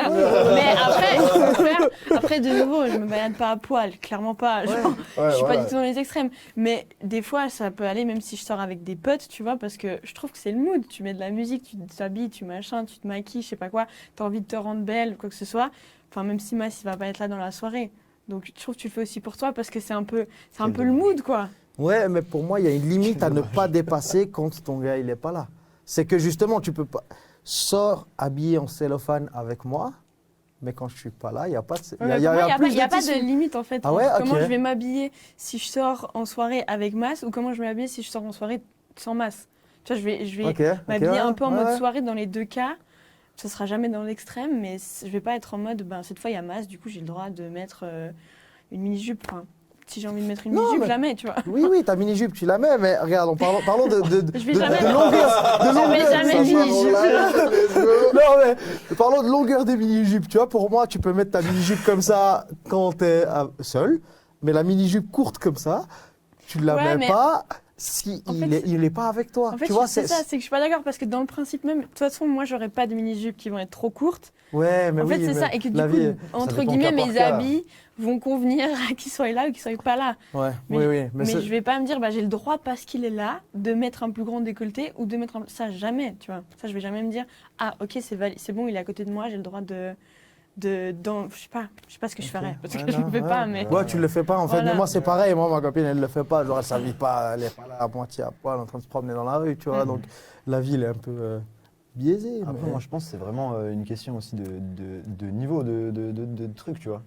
Mais après, il faut faire. Après, de nouveau, je me balade pas à poil, clairement pas. Genre, je suis pas du tout dans les extrêmes. Mais des fois, ça peut aller, même si je sors avec des potes, tu vois, parce que je trouve que c'est le mood. Tu mets de la musique, tu t'habilles, tu machin, tu te maquilles, je sais pas quoi, t'as envie de te rendre belle, quoi que ce soit. Enfin, même si Mas, il va pas être là dans la soirée. Donc, je trouve que tu le fais aussi pour toi parce que c'est un peu le mood, quoi. Ouais, mais pour moi, il y a une limite à ne pas dépasser quand ton gars, il est pas là. C'est que justement, tu peux pas... Sors habillé en cellophane avec moi, mais quand je suis pas là, il n'y a pas de... Il n'y a pas tissu. de limite en fait. Ah ouais, entre comment ok. je vais m'habiller si je sors en soirée avec Mas ou comment je vais m'habiller si je sors en soirée sans Mas. Tu vois, je vais Ok, m'habiller ouais, un peu en ouais, mode ouais. soirée dans les deux cas. Ce sera jamais dans l'extrême, mais je vais pas être en mode cette fois il y a Mas, du coup j'ai le droit de mettre une mini-jupe. Enfin, si j'ai envie de mettre une Non, mini-jupe, mais- je la mets, tu vois. Oui, ta mini-jupe, tu la mets, mais regarde, parlons de Je vais jamais de mettre- longueur. De Je mets longueur, jamais ça de part mini-jupe. là. Non, mais parlons de longueur des mini-jupes. Tu vois, pour moi, tu peux mettre ta mini-jupe comme ça quand tu es seul, mais la mini-jupe courte comme ça, tu ne la Ouais, mets mais- pas si En il fait, est pas avec toi. En fait, tu vois, c'est ça, c'est que je suis pas d'accord parce que dans le principe même, de toute façon, moi j'aurais pas de mini-jupes qui vont être trop courtes. Ouais, mais En oui, fait, c'est mais ça. Et que du la coup, vie, entre dépend guillemets, cas par mes cas. habits vont convenir à qu'ils soient là ou qu'ils soient pas là. Ouais, Mais, oui, mais c'est- je vais pas me dire, j'ai le droit parce qu'il est là de mettre un plus grand décolleté ou de mettre un... Ça, jamais, tu vois. Ça, je vais jamais me dire, ah, ok, c'est bon, il est à côté de moi, j'ai le droit je sais pas ce que je ferais parce que Ouais, je le non, fais ouais. pas, mais... Ouais, tu le fais pas en fait. Voilà. Mais moi, c'est pareil. Moi, ma copine, elle le fait pas. Genre, elle s'habille pas. Elle est pas là à moitié à poil en train de se promener dans la rue, tu vois. Donc, la vie, elle est un peu biaisée. Après, mais- moi, je pense que c'est vraiment une question aussi de niveau, de truc, tu vois.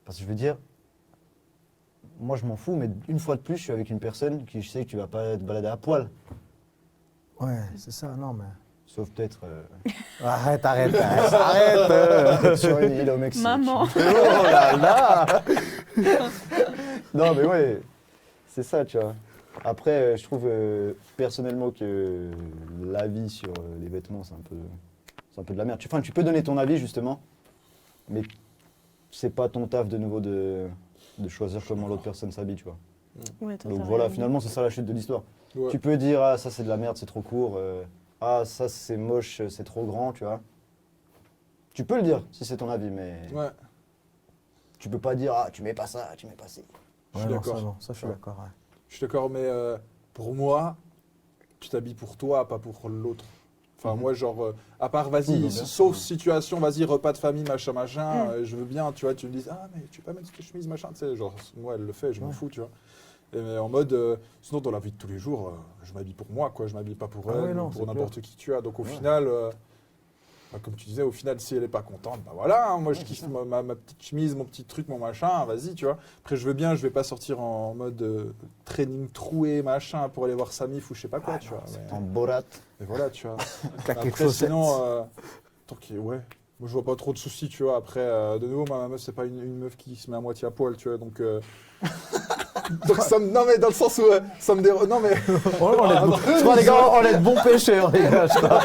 Parce que je veux dire, moi, je m'en fous, mais une fois de plus, je suis avec une personne qui je sais que tu vas pas te balader à poil. Ouais, c'est ça, non, mais. Sauf peut-être Arrête. peut-être sur une île au Mexique. Maman. Oh là là. Non, mais ouais, c'est ça, tu vois. Après, je trouve personnellement que l'avis sur les vêtements, c'est un peu de la merde. Enfin, tu peux donner ton avis, justement, mais c'est pas ton taf de nouveau de choisir comment l'autre personne s'habille, tu vois. Ouais, toi, Donc t'as voilà, raison. finalement, c'est ça la chute de l'histoire. Ouais. Tu peux dire, ah, ça c'est de la merde, c'est trop court. Ah, ça c'est moche, c'est trop grand, tu vois. Tu peux le dire si c'est ton avis, mais Ouais, tu peux pas dire, ah, tu mets pas ça, tu mets pas ci. je suis Ouais, non, d'accord. ça, non, ça, je suis Ouais. d'accord. Ouais. Je suis d'accord, mais pour moi, tu t'habilles pour toi, pas pour l'autre. Enfin, moi, genre, à part, vas-y, Oui, bien sûr. sauf situation, vas-y, repas de famille, machin, je veux bien, tu vois, tu me dis, ah, mais tu peux pas mettre cette chemise, machin, tu sais, genre, moi, elle le fait, je m'en fous, tu vois. Et en mode, sinon dans la vie de tous les jours, je m'habille pour moi, quoi. Je m'habille pas pour Ah elle ouais, non, ou c'est pour n'importe clair. qui tu as. Donc au Ouais. final, bah, comme tu disais, au final, si elle est pas contente, bah voilà, hein, moi je kiffe ma petite chemise, mon petit truc, mon machin, vas-y, tu vois. Après, je veux bien, je vais pas sortir en mode training troué, machin, pour aller voir sa mif ou je sais pas quoi, tu vois. C'est Mais, en Borat. mais voilà, tu vois. Claquer Après, chaussettes. sinon, tant qu'il ouais. Moi, je vois pas trop de soucis, tu vois. Après, de nouveau, ma meuf, c'est pas une meuf qui se met à moitié à poil, tu vois. Donc, donc ça me... Non, mais dans le sens où ça me dérange. Non, mais Oh, on est de bons- je crois, les gars, on est de bons pêcheurs, les gars. Je crois.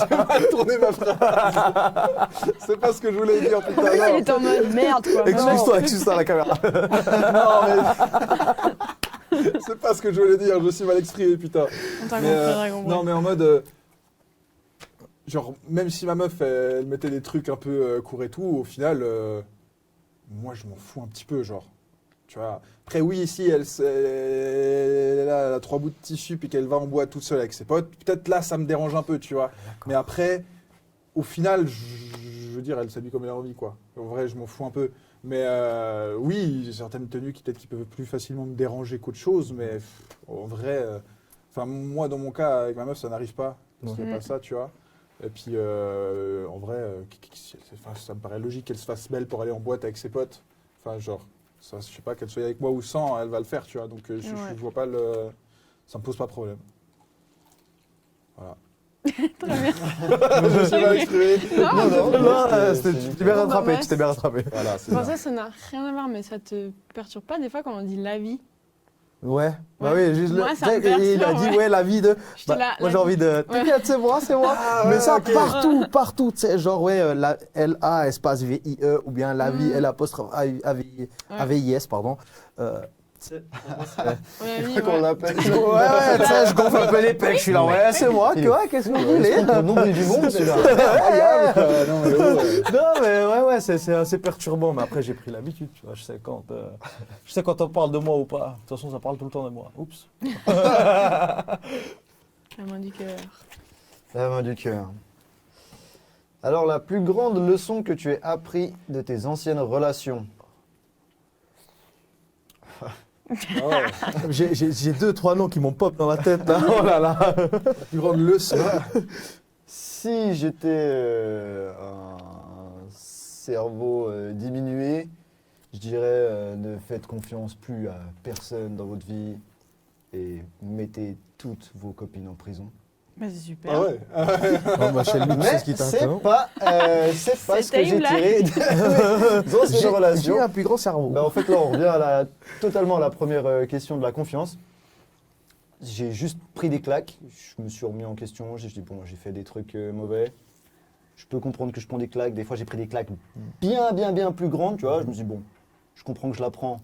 j'ai mal tourné ma phrase. C'est pas ce que je voulais dire, putain. Il Non, est en mode merde, quoi. Excuse-toi à la caméra. non mais... c'est pas ce que je voulais dire, je suis mal exprimé, putain. On t'a Mais, compris, Dragon Ball. non, mais en mode... genre, même si ma meuf, elle mettait des trucs un peu courts et tout, au final, moi, je m'en fous un petit peu, genre. Tu vois. Après, oui, si elle a 3 bouts de tissu puis qu'elle va en boîte toute seule avec ses potes, peut-être là, ça me dérange un peu, tu vois. Mais après, au final, je veux dire, elle s'habille comme elle a envie, quoi. En vrai, je m'en fous un peu. Mais oui, j'ai certaines tenues qui peut-être qui peuvent plus facilement me déranger qu'autre chose, mais en vrai, enfin moi dans mon cas avec ma meuf ça n'arrive pas, c'est Ouais. pas ça, tu vois. Et puis en vrai, ça me paraît logique qu'elle se fasse belle pour aller en boîte avec ses potes. Enfin genre, ça, je sais pas qu'elle soit avec moi ou sans, elle va le faire, tu vois. Donc je vois pas le, ça me pose pas de problème. Voilà. Très bien. Je suis mal exprimé. Tu t'es bien Bon, rattrapé, bah, tu t'es bien rattrapé. Voilà, c'est Bon, ça. ça n'a rien à voir, mais ça te perturbe pas des fois quand on dit la vie? Ouais, bah Ouais. oui, juste Moi, le. ça me tu sais, il a perturbe, dit, ouais. ouais, la vie de. J'étais là, moi, la j'ai envie de. Ouais. T'inquiète, c'est moi, c'est moi. Mais ouais, ça, ok. partout, tu sais, genre, ouais, la LA, espace VIE, ou bien la vie, L apostrophe AVIS, pardon. Ouais, la vie, Qu'on ouais. l'appelle. Ouais, tu sais, je gonfle un peu les pecs, je suis là, ouais, c'est moi, Il est- quoi, qu'est-ce que vous voulez? Le nombre du monde, celui-là. Non, mais oh, Non, mais ouais, c'est assez perturbant, mais après, j'ai pris l'habitude, tu vois, je sais quand on parle de moi ou pas. De toute façon, ça parle tout le temps de moi. Oups. La main du cœur. La main du cœur. Alors, la plus grande leçon que tu aies appris de tes anciennes relations? ouais. J'ai 2-3 noms qui m'ont pop dans la tête, là. Oh là là. La plus grande leçon. Si j'étais un cerveau diminué, je dirais ne faites confiance plus à personne dans votre vie et mettez toutes vos copines en prison. Bah, c'est super. Ah ouais. Oh, ma chaîne Luc, c'est Mais ce qui c'est t'attend. pas ce que C'était j'ai une tiré des anciennes J'ai relations. un plus grand cerveau. Bah, en fait, là, on revient totalement à la première question de la confiance. J'ai juste pris des claques, je me suis remis en question, j'ai dit, bon, j'ai fait des trucs mauvais. Je peux comprendre que je prends des claques. Des fois, j'ai pris des claques bien plus grandes, tu vois. Je me suis dit, bon, je comprends que je la prends,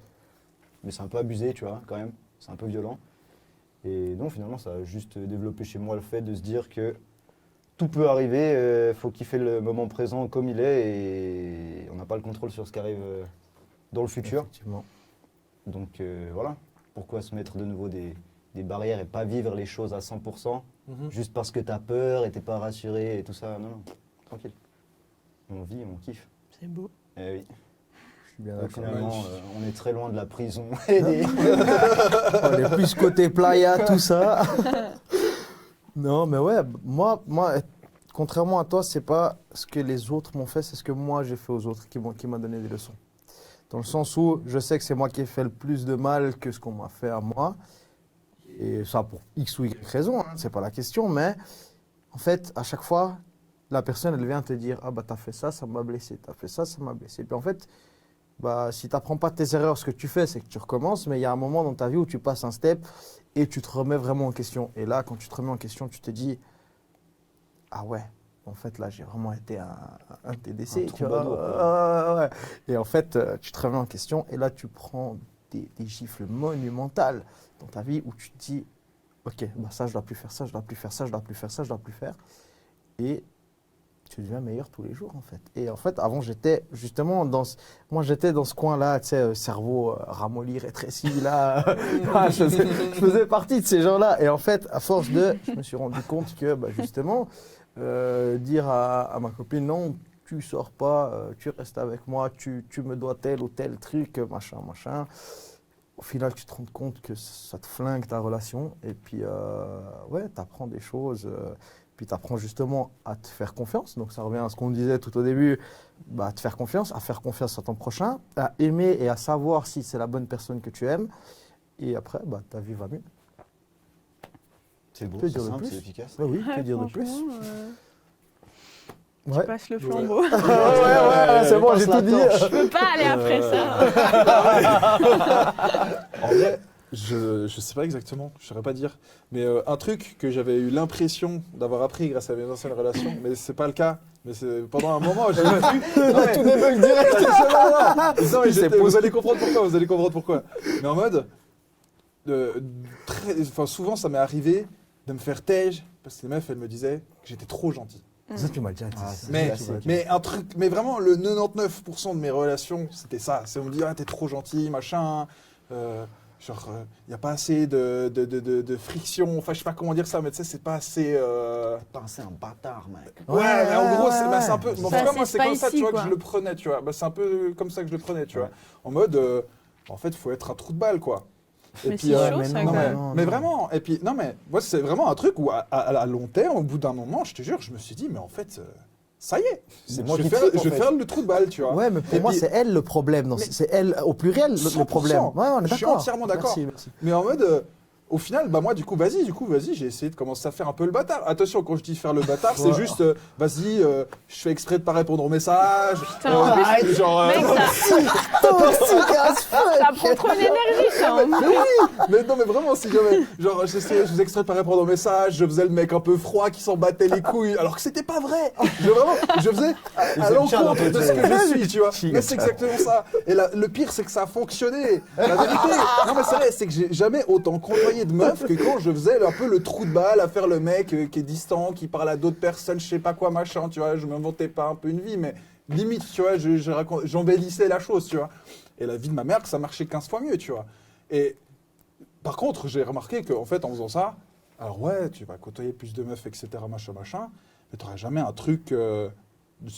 mais c'est un peu abusé, tu vois, quand même. C'est un peu violent. Et donc, finalement, ça a juste développé chez moi le fait de se dire que tout peut arriver, il faut kiffer le moment présent comme il est et on n'a pas le contrôle sur ce qui arrive dans le futur. Effectivement. Donc voilà, pourquoi se mettre de nouveau des barrières et pas vivre les choses à 100% juste parce que tu as peur et t'es pas rassuré et tout ça. Non, non, tranquille. On vit, on kiffe. C'est beau. Eh oui. Je suis bien Donc, d'accord. finalement, on est très loin de la prison et des... On est plus côté playa, tout ça. Non, mais ouais, moi, contrairement à toi, c'est pas ce que les autres m'ont fait, c'est ce que moi j'ai fait aux autres qui m'a donné des leçons. Dans le sens où je sais que c'est moi qui ai fait le plus de mal que ce qu'on m'a fait à moi. Et ça pour X ou Y raison, hein, c'est pas la question, mais en fait, à chaque fois, la personne, elle vient te dire, ah bah t'as fait ça m'a blessé, t'as fait ça m'a blessé. Puis en fait, bah, si tu n'apprends pas de tes erreurs, ce que tu fais, c'est que tu recommences, mais il y a un moment dans ta vie où tu passes un step et tu te remets vraiment en question. Et là, quand tu te remets en question, tu te dis, ah ouais, en fait, là, j'ai vraiment été un TDC, Un tu vois. troubadour, Ouais. Et en fait, tu te remets en question et là, tu prends des gifles monumentales dans ta vie où tu te dis, ok, bah ça, je dois plus faire ça, je dois plus faire ça, je dois plus faire ça, je dois plus faire. Et tu deviens meilleur tous les jours, en fait. Et en fait, avant, j'étais justement moi, j'étais dans ce coin-là, tu sais, cerveau ramolli, rétréci, là. Ah, je faisais partie de ces gens-là. Et en fait, à force je me suis rendu compte que, bah, justement, dire à ma copine, non, tu sors pas, tu restes avec moi, tu me dois tel ou tel truc, machin. au final, tu te rends compte que ça te flingue ta relation. Et puis, ouais, tu apprends des choses. Puis, tu apprends justement à te faire confiance. Donc, ça revient à ce qu'on disait tout au début. Bah, te faire confiance, à faire confiance à ton prochain, à aimer et à savoir si c'est la bonne personne que tu aimes. Et après, bah, ta vie va mieux. C'est beau, Que c'est dire de simple, plus c'est efficace. Ouais, oui, que Ouais, dire de plus franchement, Je Ouais. passe le flambeau. Ouais, c'est bon, j'ai tout dit. Je peux pas aller après ça. En vrai, je sais pas exactement, je saurais pas dire. Mais un truc que j'avais eu l'impression d'avoir appris grâce à mes anciennes relations, mais c'est pas le cas. Mais pendant un moment, j'ai vu. Tout débug direct. Non, mais Il s'est vous posé. allez comprendre pourquoi. Vous allez comprendre pourquoi. Mais en mode, souvent, ça m'est arrivé de me faire tège parce que les meufs, elles me disaient que j'étais trop gentil. Ça, tu m'as déjà dit. Ah, ça. Mais, classique. mais un truc, mais vraiment le 99% de mes relations, c'était ça. C'est on me dit ah t'es trop gentil, machin. Genre il y a pas assez de friction. Enfin je sais pas comment dire ça, mais tu sais c'est pas assez. C'est un bâtard, mec. Ouais, mais en gros c'est ouais. bah, c'est un peu. En tout Ça, cas moi c'est c'est comme ça spicy, tu vois quoi. que je le prenais, tu vois. Bah, c'est un peu comme ça que je le prenais, tu vois. Ouais. En mode en fait faut être un trou de balle quoi. Mais c'est chaud, mais ça, non, quand mais, même. mais vraiment, et puis, non mais, moi c'est vraiment un truc où à long terme, au bout d'un moment, je te jure, je me suis dit, mais en fait, ça y est, C'est moi je qui vais faire, tripe, en je vais fait. faire le trou de balle, tu vois. Ouais, mais pour Et moi, puis- c'est elle le problème. Non, Mais- c'est elle, au pluriel, le 100%. problème. Ouais, on est Je suis d'accord. entièrement d'accord. Merci. Mais en mode, au final, bah moi, du coup, vas-y, j'ai essayé de commencer à faire un peu le bâtard. Attention, quand je dis faire le bâtard, c'est Ouais. juste, vas-y, je fais exprès de pas répondre aux messages. Putain, en plus, genre, mec, Toxic as fuck. ça prend trop d'énergie, ça. hein. mais non, mais vraiment, si jamais, genre, je faisais exprès de pas répondre aux messages, je faisais le mec un peu froid qui s'en battait les couilles, alors que c'était pas vrai. Je faisais à faisait le chat l'encontre un peu, de tu ce sais. que je suis, tu vois. Chill. Mais c'est exactement ça. Et le pire, c'est que ça a fonctionné. La vérité, non, mais c'est vrai, c'est que j'ai jamais autant côtoyé de meufs que quand je faisais un peu le trou de balle à faire le mec qui est distant, qui parle à d'autres personnes, je sais pas quoi, machin, tu vois. Je m'inventais pas un peu une vie, mais limite, tu vois, j'embellissais la chose, tu vois. Et la vie de ma mère, ça marchait 15 fois mieux, tu vois. Et par contre, j'ai remarqué qu'en fait, en faisant ça, alors ouais, tu vas côtoyer plus de meufs, etc., machin, mais t'auras jamais un truc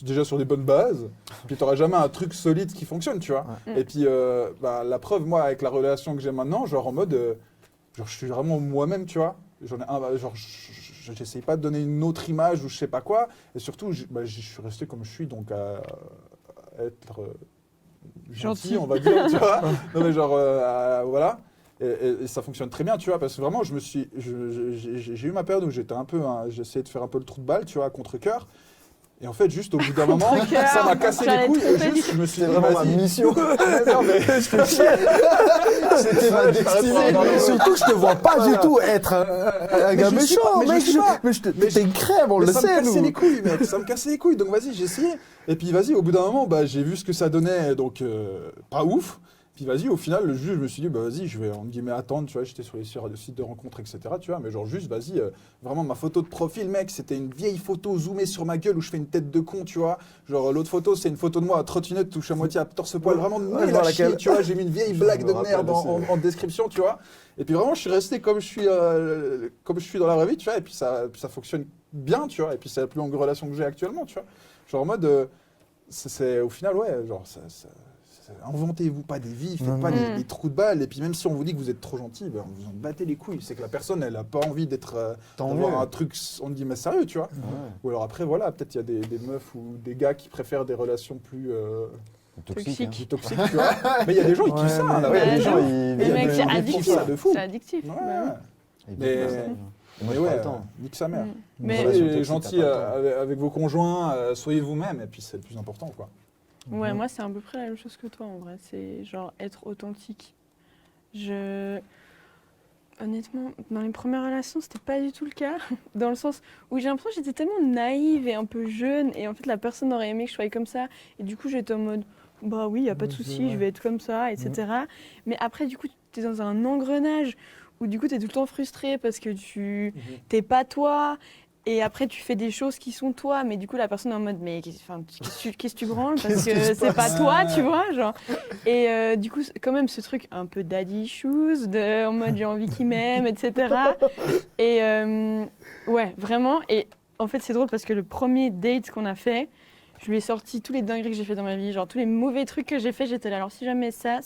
déjà sur des bonnes bases, puis t'auras jamais un truc solide qui fonctionne, tu vois. Ouais. Et puis, bah, la preuve, moi, avec la relation que j'ai maintenant, genre en mode, genre je suis vraiment moi-même, tu vois. J'en ai un, genre, j'essaye pas de donner une autre image ou je sais pas quoi, et surtout, je suis resté comme je suis, donc à être gentil, Gentil. on va dire, tu vois. Non mais genre, voilà. Et ça fonctionne très bien, tu vois, parce que vraiment, j'ai eu ma période où j'étais un peu, j'essayais de faire un peu le trou de balle, tu vois, à contre-cœur. Et en fait, juste au bout d'un moment, Contre-cœur, ça m'a cassé les j'allais couilles. Et tromper. juste, je me suis C'est dit, vraiment ma vas-y. mission. Non, mais C'était ma destinée. Non, mais Surtout, je te vois pas du tout être un gars je suis pas- méchant, mais je mec. suis pas. Mais t'es une crème, on mais le ça me sait, cassait les nous. couilles, mec. Ça me cassait les couilles. Donc vas-y, j'ai essayé. Et puis vas-y, au bout d'un moment, bah, j'ai vu ce que ça donnait. Donc pas ouf. Puis vas-y, au final, le juge, je me suis dit, bah vas-y, je vais en guillemets attendre, tu vois, j'étais sur les sites de rencontres, etc., tu vois, mais genre juste, vas-y, vraiment, ma photo de profil, mec, c'était une vieille photo zoomée sur ma gueule où je fais une tête de con, tu vois, genre l'autre photo, c'est une photo de moi à trottinette, touche à moitié à torse-poil, vraiment Ouais, nul je vois à chier, laquelle. tu vois, j'ai mis une vieille Je blague me de rappelle merde de ça. en description, tu vois, et puis vraiment, je suis resté comme je suis dans la vraie vie, tu vois, et puis ça fonctionne bien, tu vois, et puis c'est la plus longue relation que j'ai actuellement, tu vois, genre en mode, c'est au final, ouais, genre, inventez-vous pas des vies, faites Non, pas non. des trous de balles. Et puis même si on vous dit que vous êtes trop gentil, ben, vous en battez les couilles. C'est que la personne, elle a pas envie d'être Tant d'avoir mieux. un truc, on dit mais sérieux, tu vois. Ouais. Ou alors après, voilà, peut-être il y a des meufs ou des gars qui préfèrent des relations plus Toxique. plus toxiques, tu vois. Mais il y a des gens qui Ouais, kiffent ça. mais- hein, là, Ouais, ouais, il y a des des gens, gens, ils- ils Mais il y a mec, des c'est gens qui addictif. kiffent ça de fou. C'est addictif. Ouais. Bah Ils Mais- vivent ça. Et moi, Mais j'ai ouais, pas le temps. nique sa mère. Mm. Mais Mais relation soyez toxique, gentil t'as pas le temps. avec vos conjoints, soyez vous-même, et puis c'est le plus important, quoi. ouais, moi, c'est à peu près la même chose que toi, en vrai. C'est genre être authentique. Honnêtement, dans les premières relations, c'était pas du tout le cas. Dans le sens où j'ai l'impression que j'étais tellement naïve et un peu jeune. Et en fait, la personne aurait aimé que je sois comme ça. Et du coup, j'étais en mode, bah oui, y a pas de Ouais, souci, ouais. je vais être comme ça, etc. Mais après, du coup, t'es dans un engrenage où du coup, t'es tout le temps frustré parce que t'es pas toi. Et après, tu fais des choses qui sont toi, mais du coup, la personne est en mode, mais qu'est-ce que tu branles parce que c'est pas toi, tu vois, genre. Et du coup, quand même, ce truc un peu daddy issues, en mode j'ai envie qu'il m'aime, etc. Et ouais, vraiment. Et en fait, c'est drôle parce que le premier date qu'on a fait, Je lui ai sorti tous les dingueries que j'ai fait dans ma vie, genre tous les mauvais trucs que j'ai fait, j'étais là. Alors si jamais ça,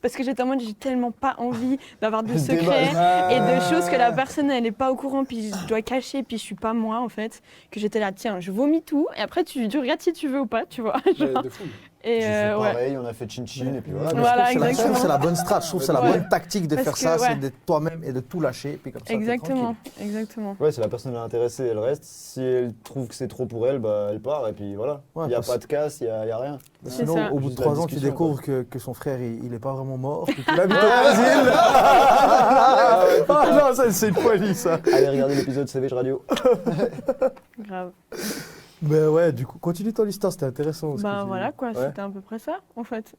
parce que j'étais en mode j'ai tellement pas envie d'avoir de secrets et de choses que la personne elle est pas au courant, puis je dois cacher, puis je suis pas moi en fait, que j'étais là, tiens, je vomis tout, et après tu regardes si tu veux ou pas, tu vois. genre. De fou. Et J'ai fait ouais. pareil, on a fait chin-chin et puis voilà. Voilà, Je trouve exactement. que c'est la bonne strat, je trouve que c'est la Ouais. bonne tactique de Parce faire que, ça, ouais. c'est d'être toi-même et de tout lâcher. Puis comme ça, t'es Exactement, tranquille. exactement. Ouais, c'est la personne intéressée, elle reste. Si elle trouve que c'est trop pour elle, bah elle part et puis voilà. Ouais, Il n'y a parce- pas de casse, il n'y a rien. C'est Sinon, ça. au bout de Juste la 3 ans, tu discussion, découvres que son frère, il est pas vraiment mort, puis qu'il habite au Brésil. Ah non, ça, c'est une folie, ça. Allez regarder l'épisode Savage Radio. Grave. Mais ouais, du coup, continue ton histoire, c'était intéressant. ce que Bah tu- voilà quoi, Ouais. c'était à peu près ça en fait.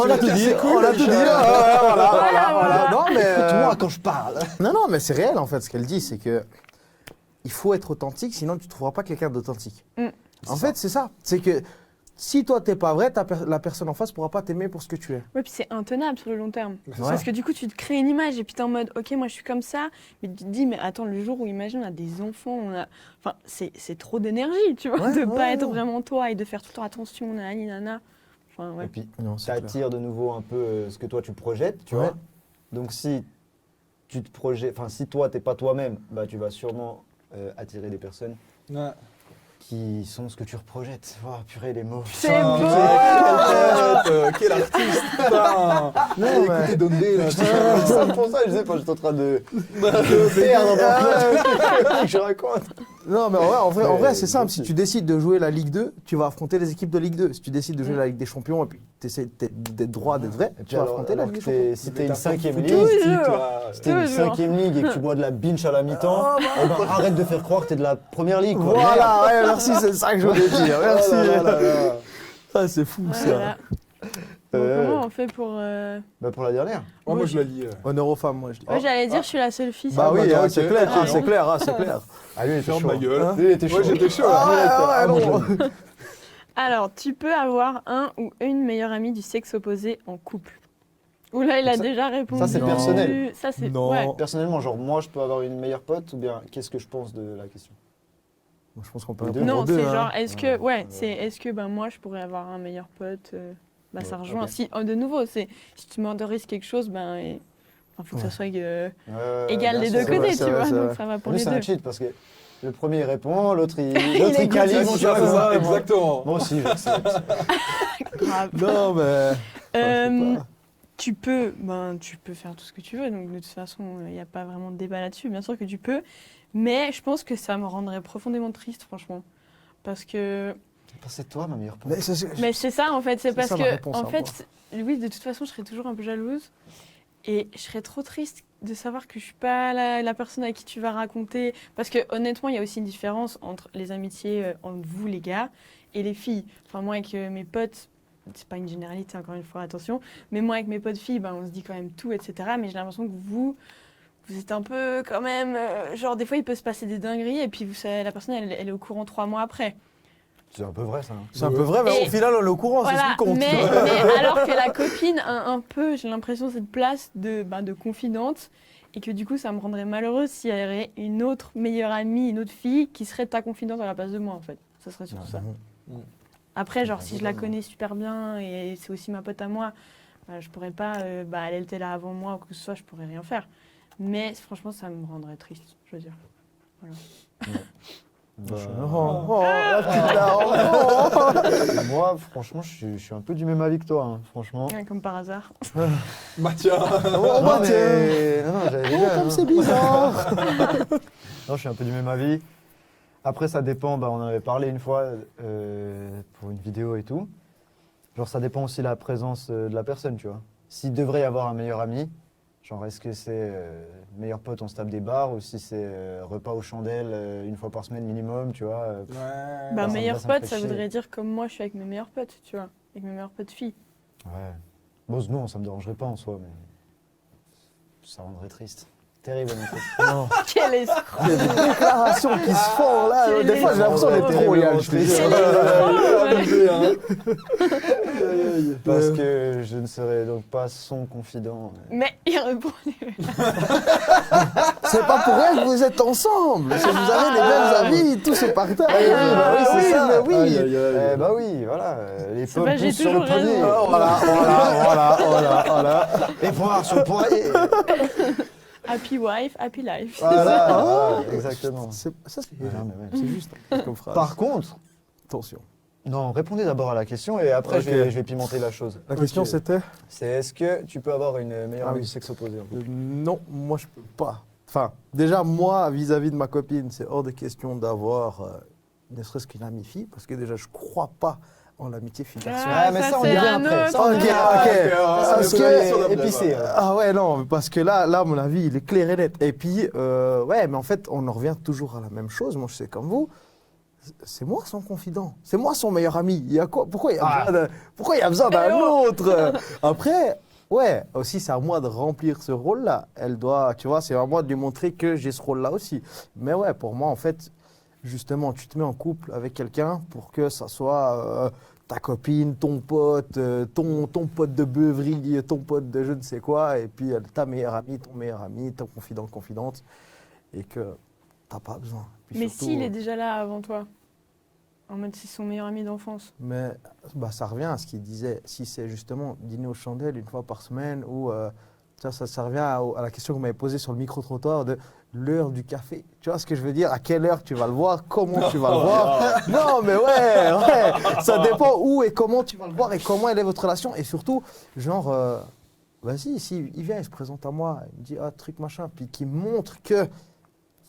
On a tout dit, cool, on a tout dit. Voilà. Non, mais Écoute-moi quand je parle. non, mais c'est réel en fait. Ce qu'elle dit, c'est que il faut être authentique, sinon tu ne trouveras pas quelqu'un d'authentique. En fait, c'est ça. C'est que si toi t'es pas vrai, la personne en face pourra pas t'aimer pour ce que tu es. Ouais, puis c'est intenable sur le long terme. Ouais. Parce que du coup, tu te crées une image et puis t'es en mode, ok, moi je suis comme ça, mais tu te dis, mais attends, le jour où, imagine, on a des enfants, enfin, c'est trop d'énergie, tu vois, Ouais, de ouais, pas être ouais. vraiment toi et de faire tout le temps attention, nanani, nana. Enfin, ouais. Et puis Non, c'est clair. t'attires de nouveau un peu ce que toi tu projettes, tu Ouais. vois. Donc si tu te projettes, enfin si toi t'es pas toi-même, bah tu vas sûrement attirer des personnes Ouais. qui sont ce que tu reprojettes. Oh purée les mots. C'est Putain, beau. quel artiste, putain. Non, mais- Écoutez Dondé, là. C'est pour ça que je sais pas, j'étais en train de faire dans mon que je raconte. Non, mais ouais, en vrai, c'est simple. bien Si sûr. tu décides de jouer la Ligue 2, tu vas affronter les équipes de Ligue 2. Si tu décides de jouer la Ligue des Champions et puis tu essaies d'être droit, d'être vrai, Et tu puis vas alors, affronter la alors Ligue que des Champions. si t'es une cinquième Foot, ligue, Toujours. si t'es une Toujours. cinquième ligue et que tu bois de la binge à la mi-temps, eh ben, arrête de faire croire que t'es de la première ligue. Quoi. Merde. Voilà, ouais, merci, c'est ça que je voulais dire. Merci. Oh là là là là. Ah, c'est fou Voilà. ça. Bon, comment on fait pour. Bah pour la dernière. Ouais, moi, je la lis. Honneur aux femmes, moi je dis. Ouais, j'allais dire, je suis la seule fille. Bah sur- oui, bah, c'est ok. clair, Ah, c'est bon. clair, c'est clair. Ah lui il était Ferme chaud. ma gueule. Hein Lui il était chaud. Moi, j'étais chaud, là. Ah, moi, non. je- Alors, tu peux avoir un ou une meilleure amie du sexe opposé en couple. Oula, il a Ça- déjà répondu. ça, c'est Non. personnel. Ça, c'est. Non. Ouais. Personnellement, genre moi je peux avoir une meilleure pote ou bien qu'est-ce que je pense de la question. Moi, je pense qu'on peut Les deux. répondre Non, aux deux, c'est hein. genre, est-ce que, Ouais. est-ce que ben, moi je pourrais avoir un meilleur pote bah, ça Ouais, rejoint. ok. Si, de nouveau, si tu m'autorises quelque chose, ben, faut que ça soit Ouais, égal bien des sûr. deux c'est vrai, côtés, c'est tu vrai, vois. c'est Donc vrai. ça va pour Lui les c'est deux. un cheat parce que le premier il répond, l'autre il est câline. goûté. tu vois, C'est ça, moi- exactement. Moi aussi, j'accepte. Grave. Non, mais. Euh, je sais pas. tu peux faire tout ce que tu veux. Donc de toute façon, il n'y a pas vraiment de débat là-dessus. Bien sûr que tu peux, mais je pense que ça me rendrait profondément triste, franchement, parce que. C'est toi ma meilleure pote. Mais ça, c'est- Mais c'est ça en fait, c'est C'est parce ça ma que réponse, en hein, fait, oui, de toute façon, je serais toujours un peu jalouse et je serais trop triste de savoir que je suis pas la personne à qui tu vas raconter. Parce que honnêtement, il y a aussi une différence entre les amitiés entre vous les gars et les filles. Enfin moi avec mes potes, c'est pas une généralité encore une fois, attention, mais moi avec mes potes filles, ben on se dit quand même tout, etc. Mais j'ai l'impression que vous êtes un peu quand même, genre des fois il peut se passer des dingueries et puis vous savez, la personne elle est au courant 3 mois après. C'est un peu vrai ça. hein. C'est un peu vrai, mais Et- au final, on est au courant, c'est ce Voilà, qui compte. mais alors que la copine a un peu, j'ai l'impression, cette place de confidente et que du coup, ça me rendrait malheureuse s'il y avait une autre meilleure amie, une autre fille qui serait ta confidente à la place de moi, en fait. Ça serait surtout ça. Après, genre, si je la connais super bien et c'est aussi ma pote à moi, je pourrais pas, elle était là avant moi ou que ce soit, je pourrais rien faire. Mais franchement, ça me rendrait triste, je veux dire. Bah, Oh, oh, la petite larme. moi, franchement, je suis un peu du même avis que toi, hein, franchement. Ouais, comme par hasard. Mathieu. Oh, non, bah, mais... non, j'avais Oh, déjà, comme hein. c'est bizarre. Non, je suis un peu du même avis. Après, ça dépend, on en avait parlé une fois pour une vidéo et tout. Genre, ça dépend aussi de la présence de la personne, tu vois. S'il devrait y avoir un meilleur ami, genre, est-ce que c'est meilleur pote, on se tape des bars, ou si c'est repas aux chandelles une fois par semaine minimum, tu vois. Ouais. Bah, ça me meilleur ferait pote, ça chier. voudrait dire comme moi, je suis avec mes meilleurs potes, tu vois. Avec mes meilleurs potes filles. Ouais. Bon, non, ça me dérangerait pas en soi, mais ça rendrait triste. Terriblement triste. Non. Quel escroc! Il y a des déclarations qui se font là. Quel Des fois, j'ai l'impression d'être escroc. trop, Yann, je te dis. Quel Ouais, escroc, ouais. abusé, hein. aïe. Parce que je ne serai donc pas son confident. Mais il répondait. C'est pas pour rien que vous êtes ensemble. Si vous avez les mêmes avis, tout se partage. Oui, bah oui, c'est ça. mais oui. Aïe, aïe, aïe. Eh bah oui, voilà. Les C'est pommes pas, j'ai poussent sur le toujours pommier. raison. Voilà. Les poires sur le poirier. Happy wife, happy life. Voilà, exactement. Ça, c'est Voilà, mais ouais. c'est juste comme phrase. Par contre, Attention. non, répondez d'abord à la question et après Ok. je vais pimenter la chose. La question, Ok. c'était C'est est-ce que tu peux avoir une meilleure Ah amie oui. du sexe opposé en couple Non, moi, je peux pas. Enfin, déjà, moi, vis-à-vis de ma copine, c'est hors de question d'avoir ne serait-ce qu'une amie fille, parce que déjà, je crois pas en l'amitié fille-garçon. Ah, mais ça, on c'est y vient un après. autre. Ça, on y Ok, vient. Parce Parce que- que épicé. Ah ouais, non, parce que là, mon avis, il est clair et net. Et puis, ouais, mais en fait, on en revient toujours à la même chose. Moi, je sais comme vous, c'est moi son confident. C'est moi son meilleur ami. Il y a quoi Pourquoi il y a pourquoi il y a besoin d'un autre Après, ouais, aussi, c'est à moi de remplir ce rôle-là. Elle doit, tu vois, c'est à moi de lui montrer que j'ai ce rôle-là aussi. Mais ouais, pour moi, en fait, justement, tu te mets en couple avec quelqu'un pour que ça soit ta copine, ton pote, ton pote de beuverie, ton pote de je ne sais quoi, et puis ta meilleure amie, ton meilleur ami, ton confident, confidente, et que t'as pas besoin. Puis Mais surtout, s'il est déjà là avant toi, en mode c'est son meilleur ami d'enfance. Mais bah, ça revient à ce qu'il disait. Si c'est justement dîner aux chandelles une fois par semaine, ou ça revient à la question que vous m'avez posée sur le micro-trottoir de l'heure du café. Tu vois ce que je veux dire? À quelle heure tu vas le voir? Comment tu vas le voir? Non, mais ouais, ça dépend où et comment tu vas le voir et comment elle est votre relation. Et surtout, genre, vas-y, si il vient, il se présente à moi, il me dit ah truc machin, puis qu'il montre que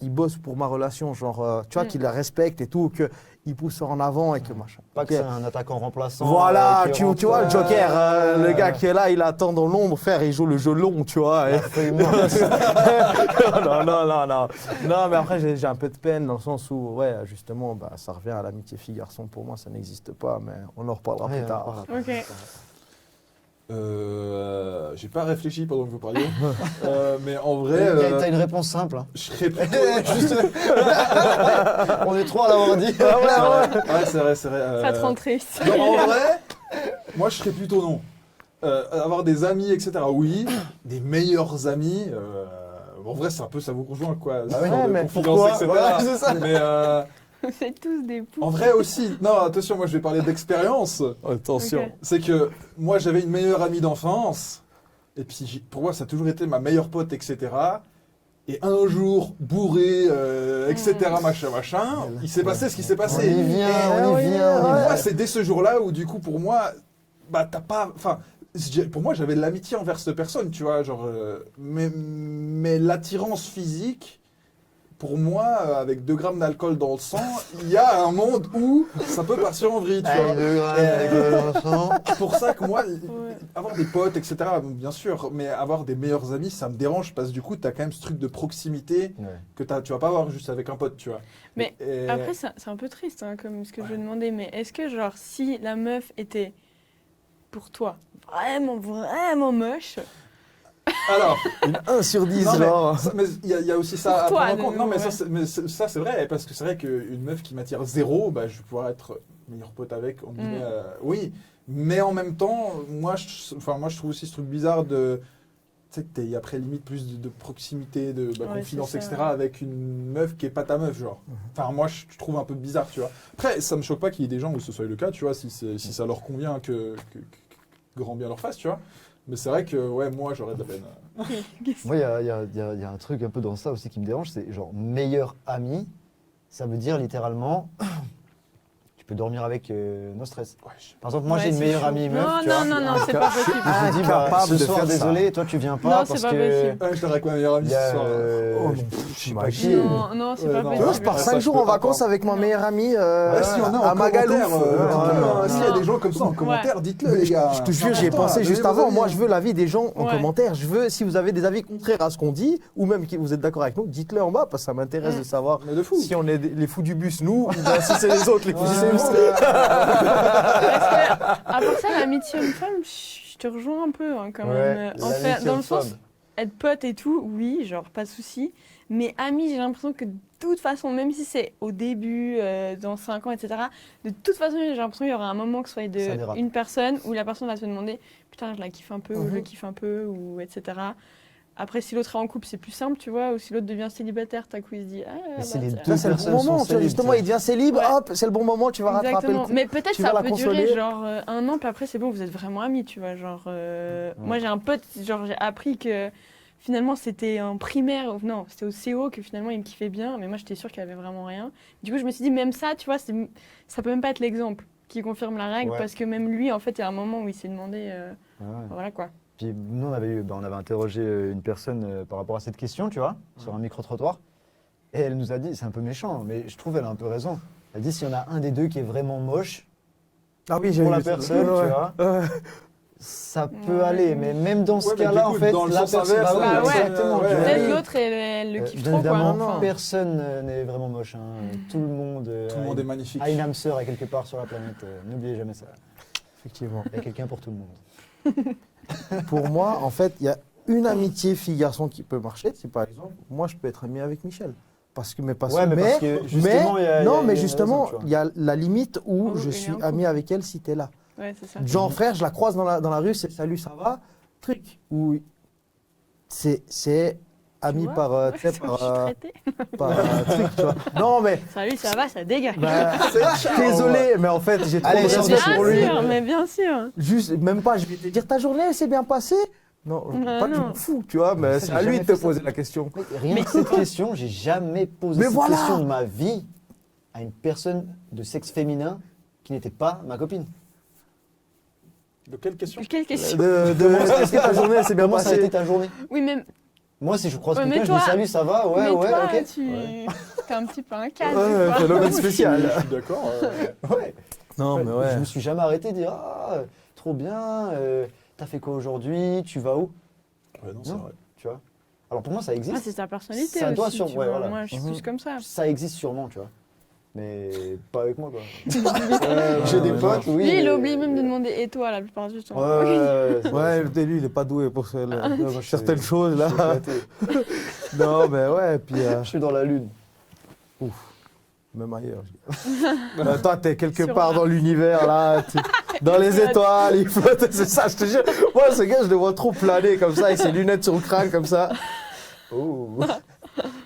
il bosse pour ma relation, genre, tu vois, qu'il la respecte et tout, qu'il pousse en avant et que machin. Pas que Ok. c'est un attaquant remplaçant. Voilà, qui tu rentre, vois le Joker, le gars qui est là, il attend dans l'ombre, frère, il joue le jeu long, tu vois. et- absolument. Non, mais après, j'ai un peu de peine dans le sens où, ouais, justement, bah, ça revient à l'amitié fille-garçon. Pour moi, ça n'existe pas, mais on en reparlera Ouais, plus tard. voilà. Ok. J'ai pas réfléchi pendant que vous parliez. Mais en vrai, T'as une réponse simple. Hein. je serais plutôt. On est trois à l'avoir dit. Ouais, c'est vrai, c'est vrai. Ça te rend triste. Non, en vrai, moi je serais plutôt non. Avoir des amis, etc. Oui, des meilleurs amis. En vrai, c'est un peu ça vous rejoint quoi. Ah oui, Genre de mais confidence, pourquoi etc. Voilà, c'est ça. Mais C'est tous des poux. en vrai aussi, non, attention, moi je vais parler d'expérience. Attention. Ok. C'est que moi j'avais une meilleure amie d'enfance. Et puis pour moi, ça a toujours été ma meilleure pote, etc. Et un jour, bourré, etc., machin, il s'est passé ce qui s'est On passé. y vient, Et on y vient. moi, c'est dès ce jour-là où, du coup, pour moi, bah, t'as pas. Enfin, pour moi, j'avais de l'amitié envers cette personne, tu vois. Genre, mais l'attirance physique, pour moi, avec 2 grammes d'alcool dans le sang, il y a un monde où ça peut partir en vrille, tu vois. C'est pour ça que moi, avoir des potes, etc., bien sûr, mais avoir des meilleurs amis, ça me dérange parce que du coup, tu as quand même ce truc de proximité que tu vas pas avoir juste avec un pote, tu vois. Mais Et- Après, c'est un peu triste, hein, comme ce que je vais demander, mais est-ce que, genre, si la meuf était, pour toi, vraiment, vraiment moche, Alors, Une 1 sur 10, non, mais genre. mais il y a aussi ça à Pour toi, prendre en compte. Non, mais ouais. ça, c'est vrai, parce que c'est vrai qu'une meuf qui m'attire zéro, bah, je vais pouvoir être meilleur pote avec, en guillemets, oui. Mais en même temps, moi, je trouve aussi ce truc bizarre de. Tu sais, que t'es après limite plus de proximité, de Ouais, confidence, c'est ça, etc. avec une meuf qui est pas ta meuf, genre. Enfin, moi, je trouve un peu bizarre, tu vois. Après, ça me choque pas qu'il y ait des gens où ce soit le cas, tu vois, si ça leur convient que grand bien leur fasse, tu vois. Mais c'est vrai que, ouais, moi, j'aurais de la peine. Moi, il y a un truc un peu dans ça aussi qui me dérange, c'est genre meilleur ami, ça veut dire littéralement, tu peux dormir avec no stress. Ouais, Par exemple, moi Ouais, j'ai une c'est meilleure chaud. amie meuf, Non, tu non, vois. non, non, c'est pas possible. Je dis, bah, Incapable ce de soir, faire ça. désolé, toi tu viens pas Non, parce c'est pas que... possible. Ouais, je dors avec ma meilleure amie Il y a, ce soir. Oh non, je sais pas qui. t'imagines. Non, non, c'est pas non. Tu vois, je possible. pars Ça, 5 je jours peux en pas vacances croire. avec ma Non. meilleure amie Si on a en à Magalouf. commentaire, s'il y a non. des gens comme ça en commentaire, dites-le les gars. Je te jure, j'y ai Important, pensé donnez juste vos avant. avis, Moi, hein. je veux l'avis des gens en Ouais. commentaire. Je veux, si vous avez des avis contraires à ce qu'on dit, ou même que vous êtes d'accord avec nous, dites-le en bas, parce que ça m'intéresse de savoir Mais de fou. si on est les fous du bus, nous, ou bien si c'est les autres, les fous du Ouais, bus. Parce que, à part ça, l'amitié homme-femme, je te rejoins un peu, hein, quand même. En fait, dans le sens, être pote et tout, oui, genre, pas de souci. Mais ami, j'ai l'impression que de toute façon, même si c'est au début, dans 5 ans, etc., de toute façon, j'ai l'impression qu'il y aura un moment que ce soit Ça de dérape. une personne où la personne va se demander putain, je la kiffe un peu, ou je le Mhm. kiffe un peu, ou etc. Après, si l'autre est en couple, c'est plus simple, tu vois, ou si l'autre devient célibataire, t'as coup, il se dit ah, Mais c'est bah, les tiens. deux Là, c'est le personnes bon moment. sont Tu vois, célibes, justement, ça. il devient célib, Ouais. hop, c'est le bon moment, tu vas rattraper le Exactement. coup. Mais peut-être tu vas ça la peut consoler. durer genre 1 an, puis après c'est bon, vous êtes vraiment amis, tu vois. Genre, moi j'ai un pote, genre j'ai appris que finalement c'était en primaire, non, c'était au CO que finalement il me kiffait bien, mais moi j'étais sûre qu'il avait vraiment rien. Du coup je me suis dit même ça, tu vois, ça peut même pas être l'exemple qui confirme la règle, Ouais. parce que même lui en fait il y a un moment où il s'est demandé, Ouais. voilà quoi. Puis nous, on avait interrogé une personne par rapport à cette question, tu vois, sur un micro-trottoir. Et elle nous a dit, c'est un peu méchant, mais je trouve qu'elle a un peu raison. Elle dit, s'il y en a un des deux qui est vraiment moche, Ah oui, j'ai pour la vu ça. personne, Ouais. tu vois, Ouais. ça peut Ouais. aller. Mais même dans ce Ouais, mais cas-là, du coup, en fait, dans le la sens personne... inverse, Bah ouais. exactement. ouais. tu vois. Peut-être l'autre elle le kiffe trop quoi. Évidemment, non. personne n'est vraiment moche. Hein. Tout le monde, Tout le monde est magnifique. a une âme sœur à quelque part sur la planète. N'oubliez jamais ça. Effectivement. Il y a quelqu'un pour tout le monde. Pour moi, en fait, il y a une amitié fille-garçon qui peut marcher. C'est par exemple, moi, je peux être ami avec Michel. Parce que, mais parce, Ouais, mais parce que justement, il y a- il y non, a mais une justement, raison, tu vois. il y a la limite où Oh, je il est suis en ami couple. avec elle si t'es là. Ouais, c'est ça. Genre, frère, je la croise dans la rue, c'est salut, ça va, truc. Ou c'est ami vois, par, tu sais, Je par, suis traitée. truc, tu vois. Non, mais Salut, ça va, ça dégage. bah, désolé, mais en fait, j'ai trop Allez, de sur respect Bien pour lui. sûr, mais bien sûr. Juste, même pas, je vais te dire ta journée, elle s'est bien passée. Non, pas que je non. m'en fous, tu vois, mais Ça, c'est j'ai à lui jamais de te fait ça. poser la question. Mec, rien que cette question, j'ai jamais posé Mais cette voilà. question de ma vie à une personne de sexe féminin qui n'était pas ma copine. De quelle question? Quelle question? Est-ce que ta journée s'est bien Comment ça a été passée? ta journée? Oui, même. Moi, si je croise Ouais, quelqu'un, mais je dis toi- salut, ça va? Ouais, mais ouais, toi, ok. tu t'es un petit peu un cadre. Ouais, quoi. phénomène spécial. Je suis d'accord. Ouais. Non, mais Je ouais. me suis jamais arrêté de dire ah, trop bien, t'as fait quoi aujourd'hui? Tu vas où? Ouais, non, c'est Non. vrai. Tu vois? Alors pour moi, ça Ah, existe. c'est ta personnalité C'est à toi aussi, sur- tu ouais, vois. voilà. Moi, je suis Mhm. plus comme ça. Ça existe sûrement, tu vois. Mais pas avec moi, quoi. Ouais, J'ai des ouais, potes, oui. Lui, il mais- oublie même de demander et toi la plupart du temps. Ouais, lui, il est pas doué pour certaines choses, Je suis là. éclaté. Non, mais ouais, puis Je suis dans la lune. même ailleurs. Toi, t'es quelque Sur part Mars. dans l'univers, là, dans les étoiles, il flotte, c'est ça, je te jure. Moi, ce gars, je le vois trop planer comme ça, avec ses lunettes sur le crâne, comme ça, Oh,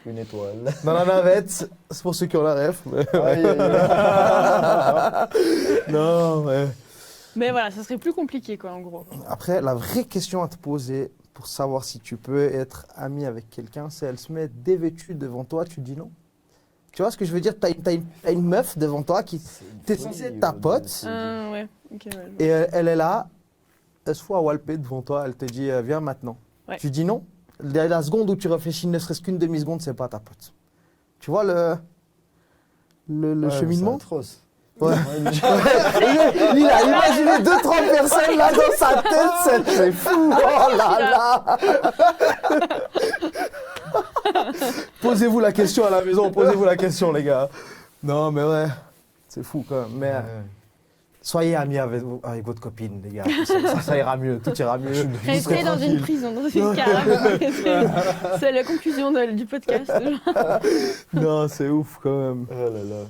une étoile. dans la navette. C'est pour ceux qui ont la ref. Mais... Aïe, aïe, aïe. Non, ouais. Mais voilà, ça serait plus compliqué, quoi, en gros. Après, la vraie question à te poser pour savoir si tu peux être ami avec quelqu'un, c'est elle se met dévêtue devant toi, tu dis non. Tu vois ce que je veux dire? T'as une meuf devant toi qui. T'es censé être ta pote. Ouais, ok, ouais. je vois. Et elle est là, elle se fout à walper devant toi, elle te dit viens maintenant. Ouais. Tu dis non. La seconde où tu réfléchis ne serait-ce qu'une demi-seconde, c'est pas ta pote. Tu vois le Ouais, cheminement? C'est atroce. Ouais. Ouais, Il a imaginé 2-3 personnes là dans sa tête, c'est fou. Oh là là. Posez-vous la question à la maison, posez-vous la question les gars. Non mais ouais, c'est fou quand même. Mais soyez amis avec votre copine les gars, ça ira mieux, tout ira mieux. Vous serez Rester dans une tranquille. prison, dans une cave. C'est la conclusion du podcast. Non, c'est ouf quand même. Oh là là.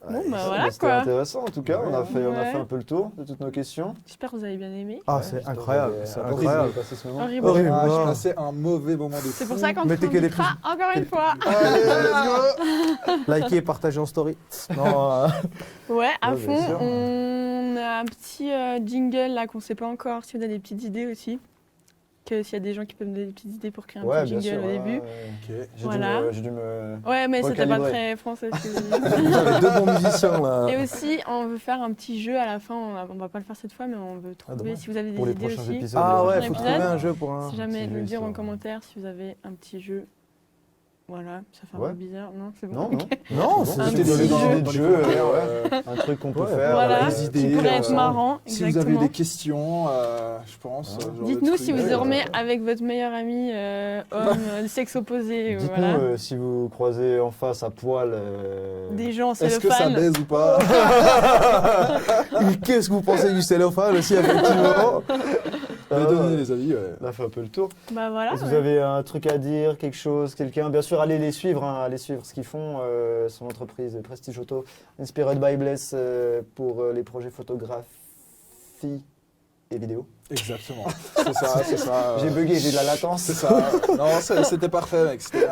Bon, Ouais, bah ça, voilà, c'était quoi. intéressant en tout cas. On a fait Ouais. un peu le tour de toutes nos questions. J'espère que vous avez bien aimé. Ah, Ouais, c'est j'espère incroyable, que vous c'est avez apprécié incroyable. de passer ce moment. Horrible. Horrible. Ah, non. j'ai passé un mauvais moment de C'est fou. pour ça qu'on te Mettez que des invitera encore une fois. Allez, let's go. Likez et partagez en story. Non, Ouais, à Ouais, bien fond. sûr. On a un petit jingle là qu'on sait pas encore. Si vous avez des petites idées aussi. Que s'il y a des gens qui peuvent me donner des petites idées pour créer un Ouais, petit bien jingle sûr. au ouais, début. ouais. J'ai Voilà. dû me... Ouais, mais c'était pas Recalibrer. très français. ce que j'ai dit. vous avez deux bons musiciens là. Et aussi, on veut faire un petit jeu à la fin. On va pas le faire cette fois, mais on veut trouver. dommage. Si vous avez des Pour les idées prochains aussi. épisodes. Ah les ouais, prochains faut épisode. trouver un jeu pour un. Si jamais, petit nous jeu, dire en histoire. commentaire si vous avez un petit jeu. Voilà, ça fait un Ouais. peu bizarre. Non, c'est bon. Non, non. Non, Un C'était petit dans jeu. les jeux, un truc qu'on peut Ouais. faire. Voilà, des idées, qui pourrait être euh, marrant. Si vous avez Exactement. des questions, je pense. Ah. genre de Dites-nous trucs, si vous ouais, dormez ouais. avec votre meilleur ami homme, le sexe opposé. Dites-nous Voilà. si vous croisez en face à poil. Des gens Est-ce que ça cellophanes. baise ou pas? Qu'est-ce que vous pensez du cellophane aussi, effectivement? Mais donner les avis, ouais. On a fait un peu le tour. Bah voilà. Est-ce que ouais. vous avez un truc à dire, quelque chose, quelqu'un? Bien sûr, allez les suivre, hein, allez suivre ce qu'ils font, son entreprise Prestige Auto, Inspired by Bless pour les projets photographie et vidéo. Exactement. C'est ça, c'est ça. J'ai bugué, j'ai de la latence. C'est ça. Non, c'était parfait, mec. C'était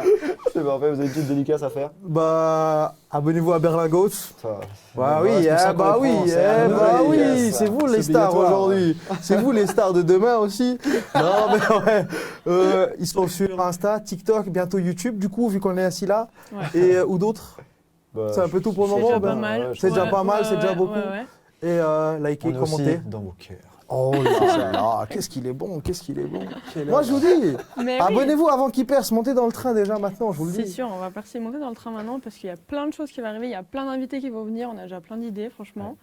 C'est parfait, vous avez une petite dédicace à faire. Bah, abonnez-vous à Berlin Goats. Ça, Bah voilà, oui, c'est pour ça qu'on bah les oui, prend, c'est un bah honneur, oui, yes. c'est vous les C'est stars obligatoire, aujourd'hui. C'est vous les stars de demain aussi. Non mais ouais, ils sont sur Insta, TikTok, bientôt YouTube. Du coup, vu qu'on est assis là, Ouais. et ou d'autres, Bah, c'est un peu tout pour le C'est moment. déjà ben, pas mal. c'est déjà Ouais, pas mal, ouais, c'est déjà ouais, beaucoup. ouais. Et likez, on est aussi commentez. dans vos cœurs. Oh là là, qu'est-ce qu'il est bon, qu'est-ce qu'il est bon. Moi je vous dis, Mais oui, abonnez-vous avant qu'il perce, montez dans le train déjà maintenant, je vous le c'est dis. sûr, on va partir monter dans le train maintenant parce qu'il y a plein de choses qui vont arriver, il y a plein d'invités qui vont venir, on a déjà plein d'idées franchement.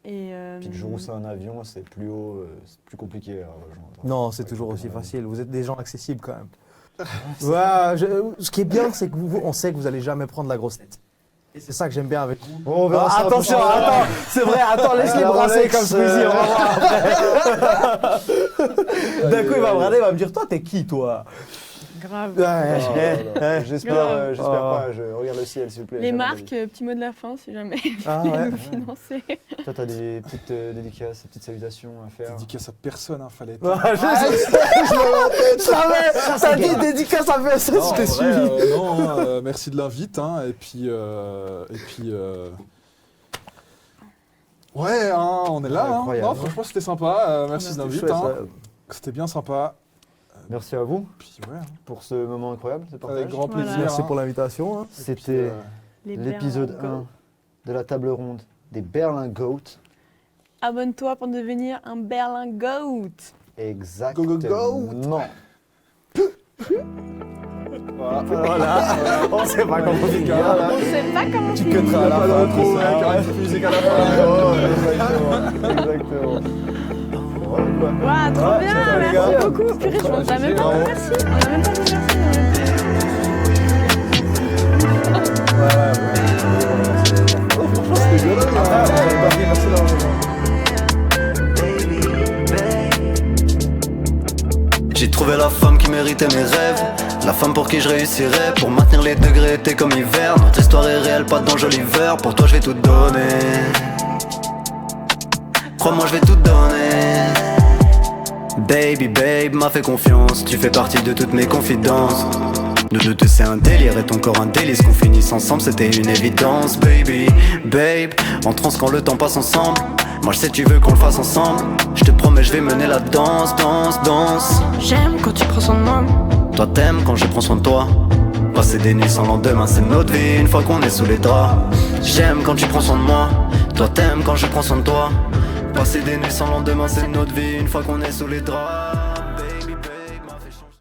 Et Puis le jour où c'est un avion, c'est plus haut, c'est plus compliqué à rejoindre. Non, c'est toujours aussi facile. Vous êtes des gens accessibles quand même. Ouais, ce qui est bien, c'est que on sait que vous allez jamais prendre la grosse tête. Et c'est ça que j'aime bien avec vous. Bon, on verra ça attention, la prochaine fois. attends, c'est vrai, attends, laisse-les La brasser Rolex, comme Squeezie, on va voir après. D'un coup, il va me regarder, il va me dire, toi, t'es qui, toi? grave. J'espère Grave. pas, je regarde le ciel s'il vous plaît. Les jamais marques, d'avis. petit mot de la fin si jamais Ah ils ouais. nous financer. Toi, t'as des petites dédicaces, des petites salutations à faire. dédicace à personne, hein, fallait. Je savais, ça dit dédicace à PSS, Non, je en t'ai vrai, suivi. non, merci de l'invite, hein, et puis, ouais, hein, on est là, hein. Incroyable. Non, franchement, c'était sympa, merci de l'invite, Chouette, hein. ouais. C'était bien sympa, Merci à vous puis ouais, hein. pour ce moment incroyable, ce partage. Avec grand Voilà. plaisir. Merci hein. pour l'invitation. hein. Et puis, C'était Les l'épisode Berlin 1 de la table ronde des Berlin Goat. Abonne-toi pour devenir un Berlin Goat. Exactement. Go, go, Voilà. On sait pas comment on dit. Voilà. On sait pas comment Tu finir. cutteras à la Pas de fin. repos, c'est ça. mec, arrête de musique à la fin. Oh, exactement. Voilà quoi. Waouh, trop Ouais, bien, c'est ça, les merci gars. beaucoup. Purée, on Ouais, t'a même pas GG, dit merci. On a même pas dit merci. J'ai trouvé la femme qui méritait mes rêves, la femme pour qui je réussirais. Pour maintenir les degrés, été comme hiver. Notre histoire est réelle, pas d'enjoliveur. Pour toi je vais tout donner. Crois-moi je vais tout donner. Baby babe m'a fait confiance, tu fais partie de toutes mes confidences. Nous deux c'est un délire et ton corps un délice. Qu'on finisse ensemble c'était une évidence. Baby babe, en transe quand le temps passe ensemble. Moi je sais tu veux qu'on le fasse ensemble. Je te promets je vais mener la danse, danse, danse. J'aime quand tu prends soin de moi. Toi t'aimes quand je prends soin de toi. Passer des nuits sans lendemain c'est notre vie une fois qu'on est sous les draps. J'aime quand tu prends soin de moi. Toi t'aimes quand je prends soin de toi. Passer des nuits sans lendemain c'est notre vie une fois qu'on est sous les draps.